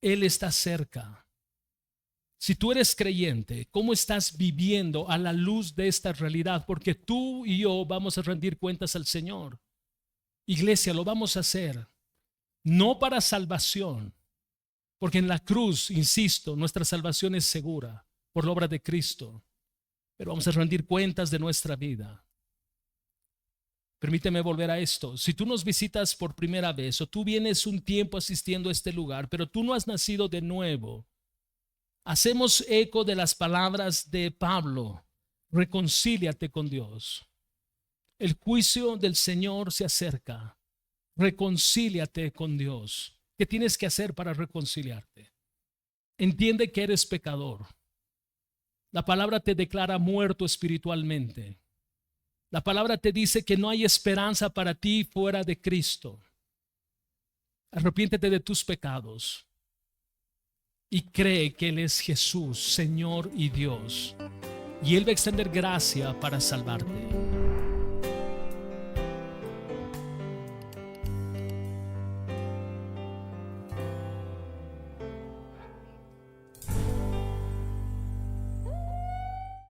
Él está cerca. Si tú eres creyente, ¿cómo estás viviendo a la luz de esta realidad? Porque tú y yo vamos a rendir cuentas al Señor. Iglesia, lo vamos a hacer. No para salvación, porque en la cruz, insisto, nuestra salvación es segura por la obra de Cristo. Pero vamos a rendir cuentas de nuestra vida. Permíteme volver a esto. Si tú nos visitas por primera vez o tú vienes un tiempo asistiendo a este lugar, pero tú no has nacido de nuevo, hacemos eco de las palabras de Pablo. Reconcíliate con Dios. El juicio del Señor se acerca. Reconcíliate con Dios. ¿Qué tienes que hacer para reconciliarte? Entiende que eres pecador. La palabra te declara muerto espiritualmente. La palabra te dice que no hay esperanza para ti fuera de Cristo. Arrepiéntete de tus pecados y cree que Él es Jesús, Señor y Dios. Y Él va a extender gracia para salvarte.